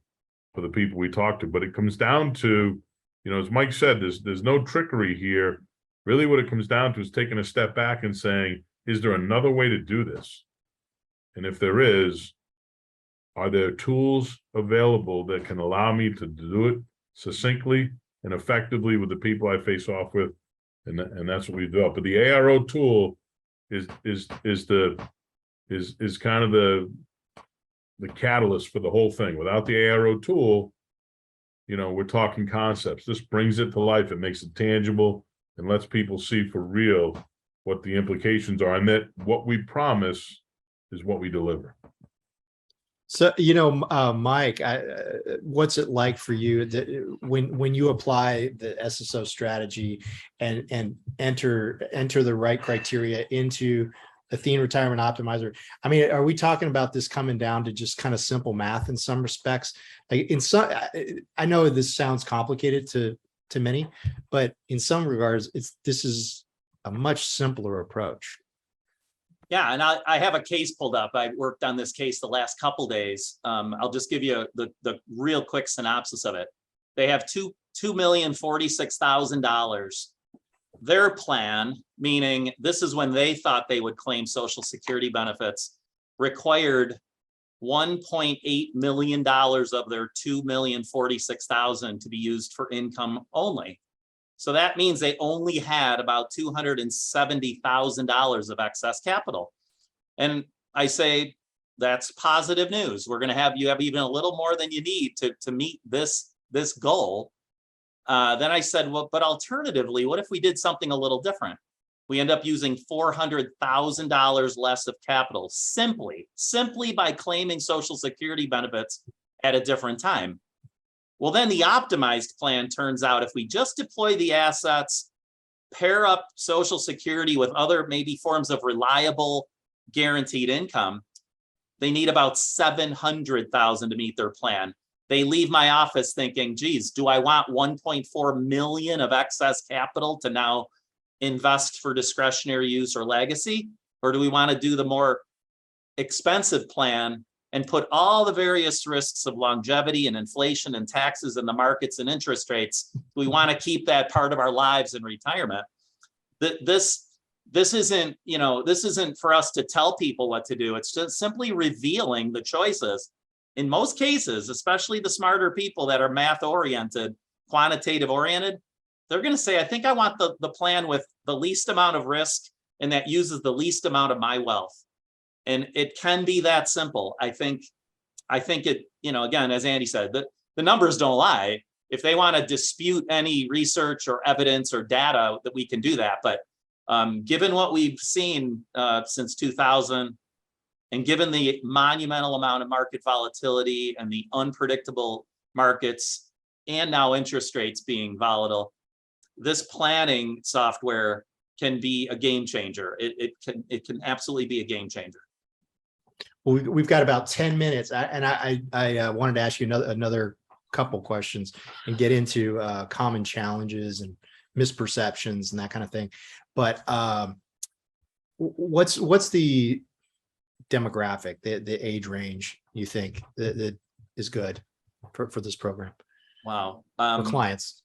for the people we talk to. But it comes down to, you know, as Mike said, there's no trickery here. Really what it comes down to is taking a step back and saying, is there another way to do this? And if there is, are there tools available that can allow me to do it succinctly and effectively with the people I face off with? And that's what we developed. But the ARO tool is kind of the catalyst for the whole thing. Without the ARO tool, you know, we're talking concepts. This brings it to life. It makes it tangible and lets people see for real what the implications are, and that what we promise is what we deliver. So, you know, Mike, what's it like for you that when you apply the SSO strategy and enter the right criteria into Athene Retirement Optimizer? I mean, are we talking about this coming down to just kind of simple math in some respects? Like in some, I know this sounds complicated to many, but in some regards, this is a much simpler approach. Yeah, and I have a case pulled up. I worked on this case the last couple days. I'll just give you the real quick synopsis of it. They have $2,046,000. Their plan, meaning this is when they thought they would claim Social Security benefits, required $1.8 million of their $2,046,000 to be used for income only. So that means they only had about $270,000 of excess capital. And I say, that's positive news. We're going to have, you have even a little more than you need to meet this goal. Then I said, well, but alternatively, what if we did something a little different? We end up using $400,000 less of capital simply by claiming Social Security benefits at a different time. Well, then the optimized plan turns out if we just deploy the assets, pair up Social Security with other maybe forms of reliable guaranteed income, they need about $700,000 to meet their plan. They leave my office thinking, geez, do I want 1.4 million of excess capital to now invest for discretionary use or legacy? Or do we want to do the more expensive plan and put all the various risks of longevity and inflation and taxes and the markets and interest rates? We want to keep that part of our lives in retirement. This isn't, you know, this isn't for us to tell people what to do. It's just simply revealing the choices. In most cases, especially the smarter people that are math oriented, quantitative oriented, they're going to say, I think I want the plan with the least amount of risk and that uses the least amount of my wealth. And it can be that simple. I think it, you know, again, as Andy said, the numbers don't lie. If they want to dispute any research or evidence or data, that we can do that. But given what we've seen since 2000, and given the monumental amount of market volatility and the unpredictable markets, and now interest rates being volatile, this planning software can be a game changer. It can absolutely be a game changer. Well, we've got about 10 minutes, I wanted to ask you another couple questions and get into common challenges and misperceptions and that kind of thing. But what's the demographic, the age range you think that is good for this program Wow. for clients?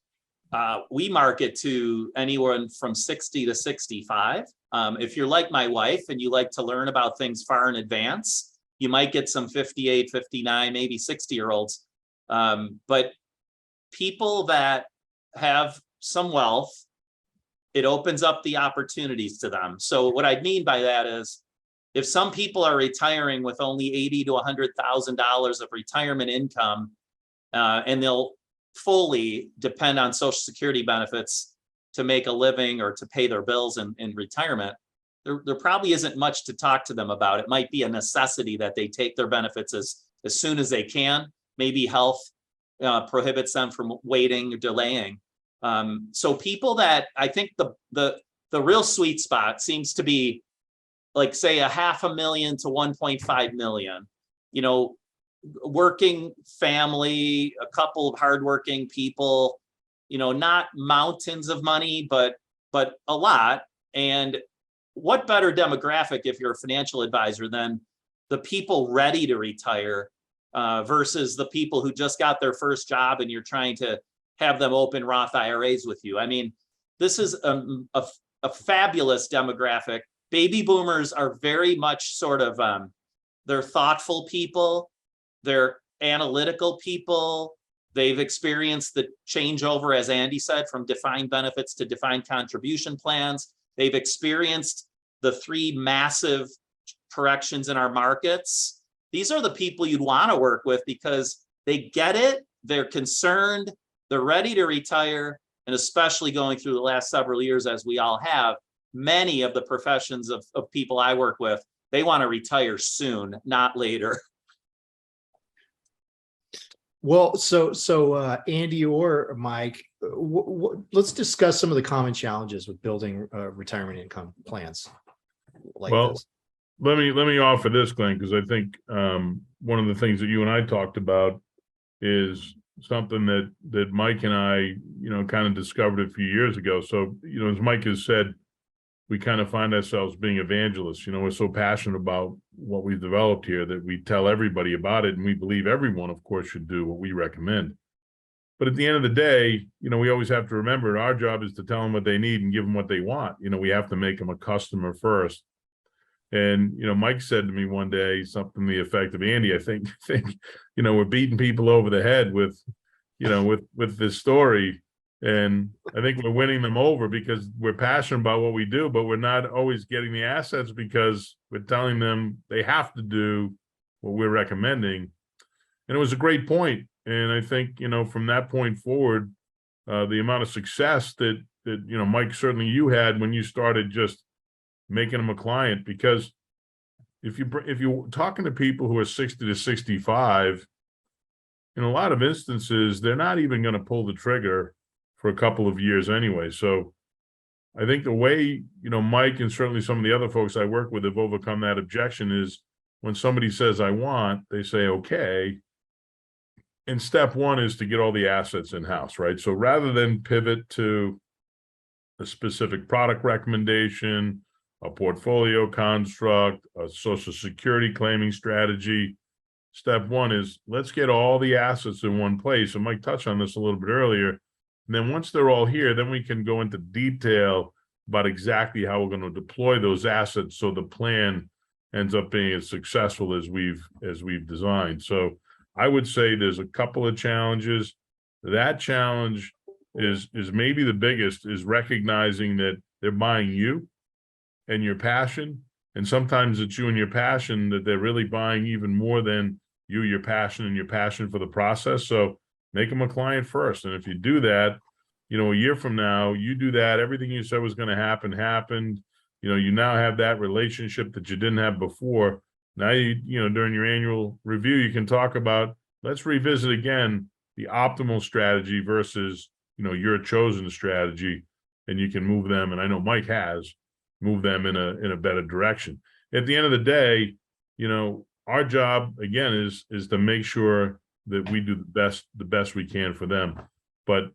We market to anyone from 60 to 65. If you're like my wife and you like to learn about things far in advance, you might get some 58, 59, maybe 60-year-olds. But people that have some wealth, it opens up the opportunities to them. So what I mean by that is, if some people are retiring with only $80,000 to $100,000 of retirement income, and they'll fully depend on Social Security benefits to make a living or to pay their bills in retirement, there probably isn't much to talk to them about. It might be a necessity that they take their benefits as soon as they can. Maybe health prohibits them from waiting or delaying. So people that, I think the real sweet spot seems to be, like, say, $500,000 to 1.5 million, working family, a couple of hardworking people, not mountains of money, but a lot. And what better demographic if you're a financial advisor than the people ready to retire versus the people who just got their first job and you're trying to have them open Roth IRAs with you. I mean, this is a fabulous demographic. Baby boomers are very much sort of, they're thoughtful people, they're analytical people, they've experienced the changeover, as Andy said, from defined benefits to defined contribution plans. They've experienced the 3 massive corrections in our markets. These are the people you'd want to work with because they get it, they're concerned, they're ready to retire, and especially going through the last several years, as we all have, many of the professions of people I work with, they want to retire soon, not later. Well, so Andy or Mike, let's discuss some of the common challenges with building retirement income plans like this. Let me offer this, Glenn, because I think one of the things that you and I talked about is something that Mike and I, kind of discovered a few years ago. So, as Mike has said, we kind of find ourselves being evangelists. We're so passionate about what we've developed here that we tell everybody about it, and we believe everyone, of course, should do what we recommend. But at the end of the day, we always have to remember our job is to tell them what they need and give them what they want. We have to make them a customer first. And, Mike said to me one day something to the effect of, Andy, I think, we're beating people over the head with this story. And I think we're winning them over because we're passionate about what we do, but we're not always getting the assets because we're telling them they have to do what we're recommending. And it was a great point. And I think, from that point forward, the amount of success that Mike, certainly you had when you started just making them a client, because if you're talking to people who are 60 to 65, in a lot of instances, they're not even going to pull the trigger for a couple of years anyway. So I think the way, Mike and certainly some of the other folks I work with have overcome that objection is when somebody says, I want, they say, okay. And step one is to get all the assets in-house, right? So rather than pivot to a specific product recommendation, a portfolio construct, a Social Security claiming strategy, step one is let's get all the assets in one place. And Mike touched on this a little bit earlier. And then once they're all here, then we can go into detail about exactly how we're going to deploy those assets so the plan ends up being as successful as we've designed. So I would say there's a couple of challenges. That challenge is maybe the biggest, is recognizing that they're buying you and your passion. And sometimes it's you and your passion that they're really buying even more than you, your passion, and your passion for the process. So make them a client first. And if you do that, a year from now, you do that, everything you said was going to happen, happened. You now have that relationship that you didn't have before. Now, during your annual review, you can talk about, let's revisit again the optimal strategy versus, your chosen strategy. and you can move them. And I know Mike has moved them in a better direction. At the end of the day, our job again is to make sure that we do the best we can for them. But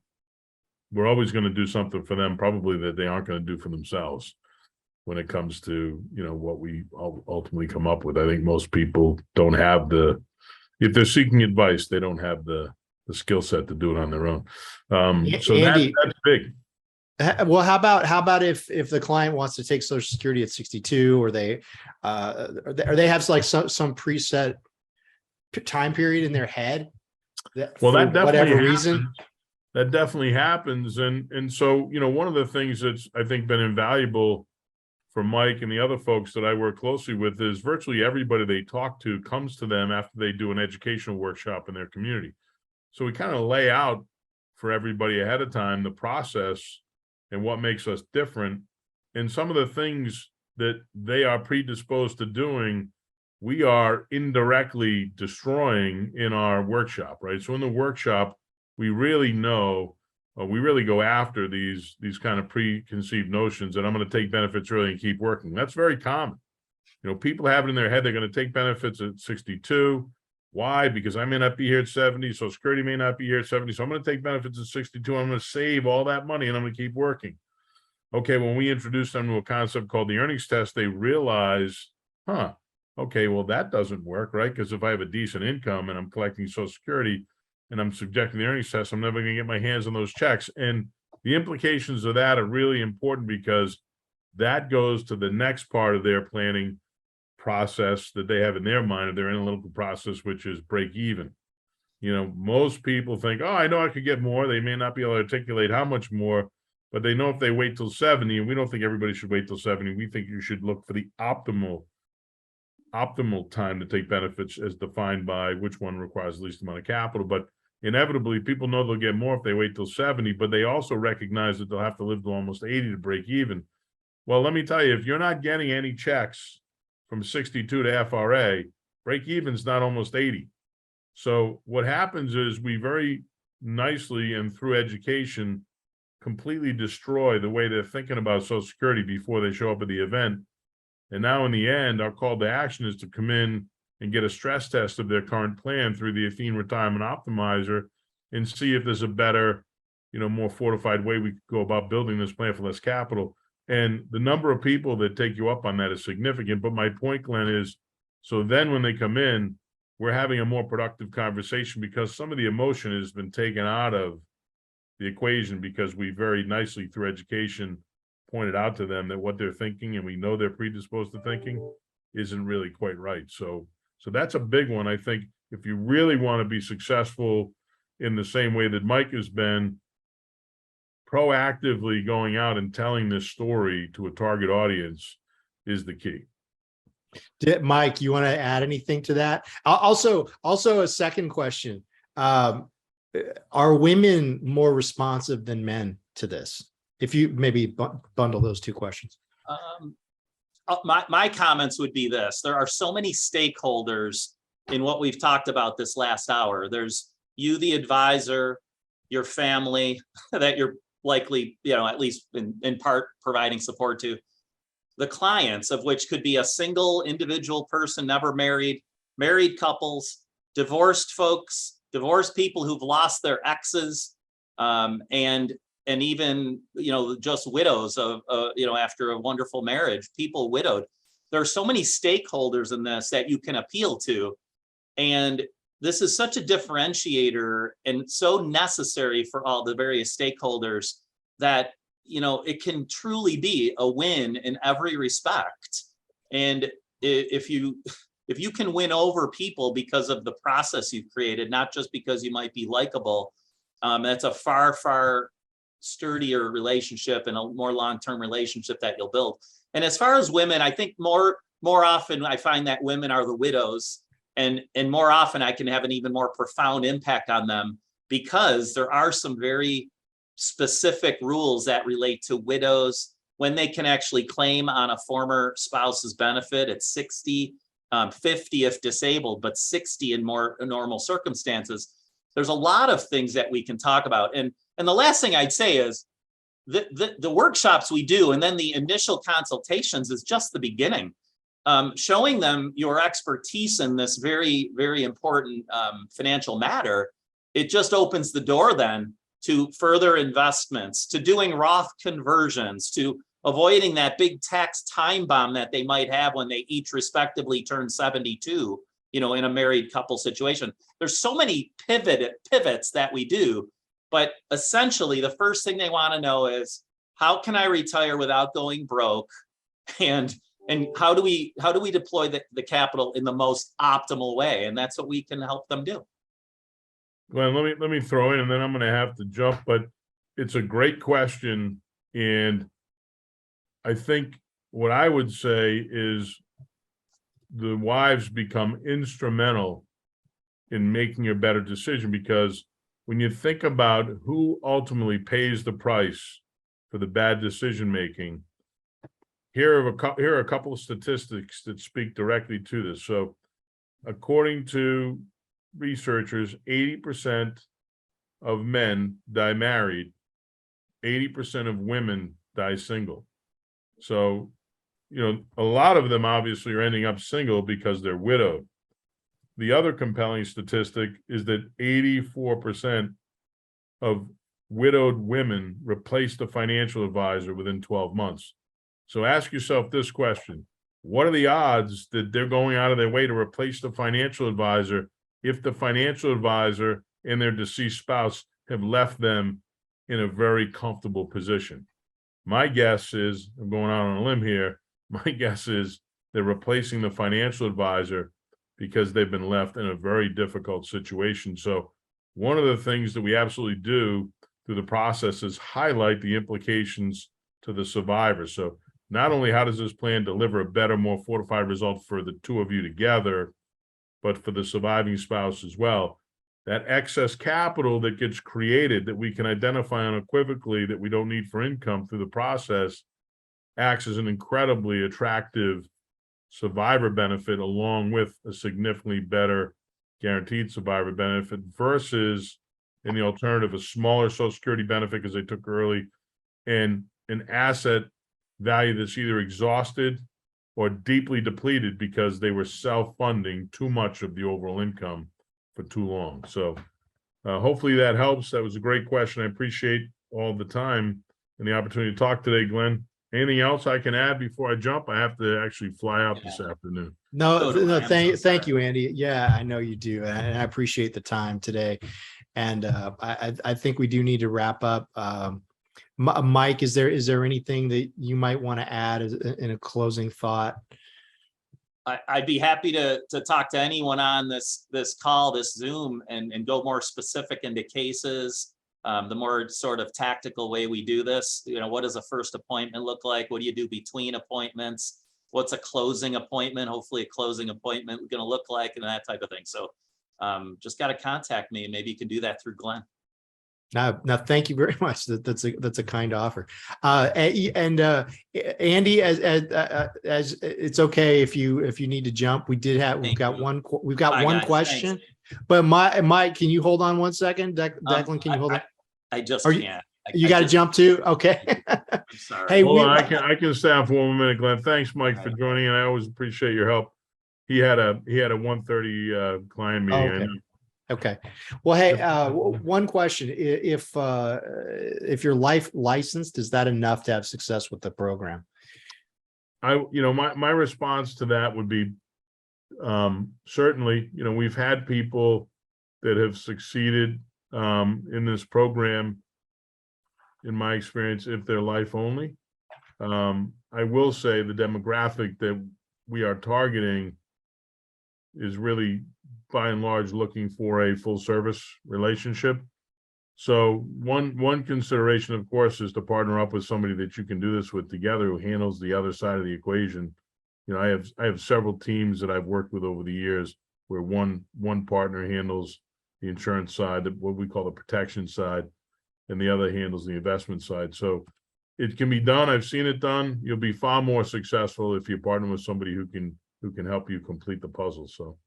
we're always going to do something for them, probably that they aren't going to do for themselves when it comes to, what we ultimately come up with. I think most people don't have if they're seeking advice, they don't have the skill set to do it on their own. So Andy, that's big. Well, how about if the client wants to take Social Security at 62, or they have like some preset time period in their head? That definitely happens. And so, one of the things that's, I think, been invaluable for Mike and the other folks that I work closely with is virtually everybody they talk to comes to them after they do an educational workshop in their community. So we kind of lay out for everybody ahead of time the process and what makes us different. And some of the things that they are predisposed to doing, we are indirectly destroying in our workshop, right? So in the workshop, we really know, we really go after these kind of preconceived notions that I'm going to take benefits early and keep working. That's very common. People have it in their head they're going to take benefits at 62. Why? Because I may not be here at 70. Social Security may not be here at 70. So I'm going to take benefits at 62. I'm going to save all that money and I'm going to keep working. Okay, when we introduce them to a concept called the earnings test, they realize, okay, well, that doesn't work, right? Because if I have a decent income and I'm collecting Social Security and I'm subjecting the earnings test, I'm never going to get my hands on those checks. And the implications of that are really important because that goes to the next part of their planning process that they have in their mind, of their analytical process, which is break even. Most people think, I know I could get more. They may not be able to articulate how much more, but they know if they wait till 70, and we don't think everybody should wait till 70. We think you should look for the optimal time to take benefits as defined by which one requires the least amount of capital. But inevitably, people know they'll get more if they wait till 70, but they also recognize that they'll have to live to almost 80 to break even. Well, let me tell you, if you're not getting any checks from 62 to FRA, break even's not almost 80. So what happens is we very nicely and through education completely destroy the way they're thinking about Social Security before they show up at the event. And now in the end, our call to action is to come in and get a stress test of their current plan through the Athene Retirement Optimizer and see if there's a better, more fortified way we could go about building this plan for less capital. And the number of people that take you up on that is significant. But my point, Glenn, is so then when they come in, we're having a more productive conversation because some of the emotion has been taken out of the equation because we very nicely through education pointed out to them that what they're thinking, and we know they're predisposed to thinking, isn't really quite right. So that's a big one. I think if you really want to be successful in the same way that Mike has been, proactively going out and telling this story to a target audience is the key. Mike, you want to add anything to that? Also a second question. Are women more responsive than men to this? If you maybe bundle those two questions. My comments would be this. There are so many stakeholders in what we've talked about this last hour. There's you, the advisor, your family that you're likely, at least in part providing support to, the clients, of which could be a single individual person, never married, married couples, divorced folks, divorced people who've lost their exes, and even, just widows of, after a wonderful marriage, people widowed. There are so many stakeholders in this that you can appeal to. And this is such a differentiator and so necessary for all the various stakeholders that, it can truly be a win in every respect. And if you can win over people because of the process you've created, not just because you might be likable, that's a far, far sturdier relationship and a more long-term relationship that you'll build. And as far as women, I think more often I find that women are the widows, and more often I can have an even more profound impact on them because there are some very specific rules that relate to widows when they can actually claim on a former spouse's benefit at 60, 50 if disabled, but 60 in more normal circumstances. There's a lot of things that we can talk about. And the last thing I'd say is the workshops we do, and then the initial consultations is just the beginning. Showing them your expertise in this very, very important financial matter, it just opens the door then to further investments, to doing Roth conversions, to avoiding that big tax time bomb that they might have when they each respectively turn 72, you know, in a married couple situation. There's so many pivots that we do, but essentially the first thing they want to know is, how can I retire without going broke? And how do we deploy the capital in the most optimal way? And that's what we can help them do. Glenn, let me throw in, and then I'm going to have to jump, but it's a great question. And I think what I would say is the wives become instrumental in making a better decision, because when you think about who ultimately pays the price for the bad decision making, here are a couple of statistics that speak directly to this. So according to researchers, 80% of men die married, 80% of women die single. So, you know, a lot of them obviously are ending up single because they're widowed. The other compelling statistic is that 84% of widowed women replaced a financial advisor within 12 months. So ask yourself this question: what are the odds that they're going out of their way to replace the financial advisor if the financial advisor and their deceased spouse have left them in a very comfortable position? My guess is, I'm going out on a limb here, my guess is they're replacing the financial advisor because they've been left in a very difficult situation. So one of the things that we absolutely do through the process is highlight the implications to the survivor. So not only how does this plan deliver a better, more fortified result for the two of you together, but for the surviving spouse as well. That excess capital that gets created that we can identify unequivocally that we don't need for income through the process acts as an incredibly attractive survivor benefit, along with a significantly better guaranteed survivor benefit versus, in the alternative, a smaller Social Security benefit because they took early, and an asset value that's either exhausted or deeply depleted because they were self-funding too much of the overall income for too long. So hopefully that helps. That was a great question. I appreciate all the time and the opportunity to talk today, Glenn. Anything else I can add before I jump? I have to actually fly out this afternoon. No, thank you, Andy. Yeah, I know you do. And I appreciate the time today. And I think we do need to wrap up. Mike, is there anything that you might want to add in a closing thought? I'd be happy to talk to anyone on this call, this Zoom, and go more specific into cases. The more sort of tactical way we do this, you know, what does a first appointment look like? What do you do between appointments? What's a closing appointment? Hopefully a closing appointment going to look like, and that type of thing. So just got to contact me, and maybe you can do that through Glenn. No, thank you very much. That's a kind offer. And Andy, as it's okay if you need to jump. We've got one question. Thanks. But Mike, can you hold on 1 second? Declan, can you hold on? I just can't. You got to jump too? Okay. I'm sorry. Hey, hold on, I can stay on for 1 minute, Glenn. Thanks, Mike, for joining, and I always appreciate your help. He had a 1:30 client meeting. Okay. Okay. Well, hey, one question: if you're life licensed, is that enough to have success with the program? My response to that would be certainly. You know, we've had people that have succeeded in this program. In my experience, if they're life only, I will say the demographic that we are targeting is really, by and large, looking for a full service relationship. So one consideration, of course, is to partner up with somebody that you can do this with together, who handles the other side of the equation. You know, I have several teams that I've worked with over the years where one partner handles the insurance side, what we call the protection side, and the other handles the investment side. So it can be done. I've seen it done. You'll be far more successful if you partner with somebody who can help you complete the puzzle. So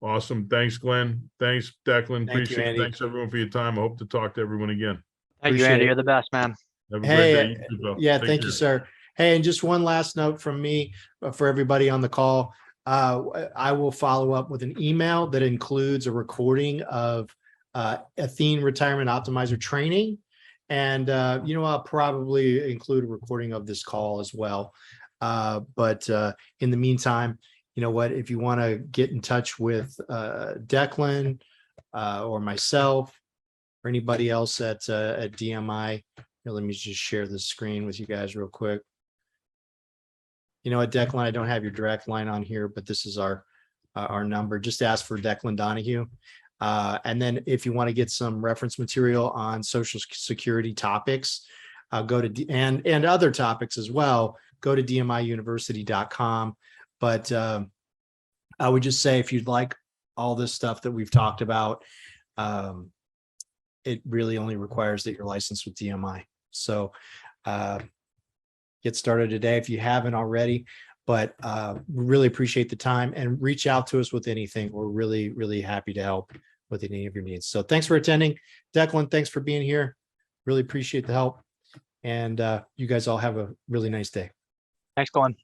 awesome. Thanks, Glenn. Thanks, Declan. Appreciate it. Thanks everyone for your time. I hope to talk to everyone again. Thank you, Andy. You're the best, man. Have a great day. Hey, You too, Bill. yeah, Take thank you, care. sir. Hey, and just one last note from me for everybody on the call. I will follow up with an email that includes a recording of Athene Retirement Optimizer training. And, I'll probably include a recording of this call as well. But in the meantime, you know what, if you want to get in touch with Declan or myself or anybody else at DMI, let me just share the screen with you guys real quick. You know what, Declan, I don't have your direct line on here, but this is our number. Just ask for Declan Donahue. And then if you want to get some reference material on Social Security topics, go to and other topics as well, go to dmiuniversity.com. But I would just say, if you'd like all this stuff that we've talked about, it really only requires that you're licensed with DMI. So get started today if you haven't already. But we really appreciate the time, and reach out to us with anything. We're really, really happy to help with any of your needs. So thanks for attending. Declan, thanks for being here. Really appreciate the help. And you guys all have a really nice day. Thanks, Glenn.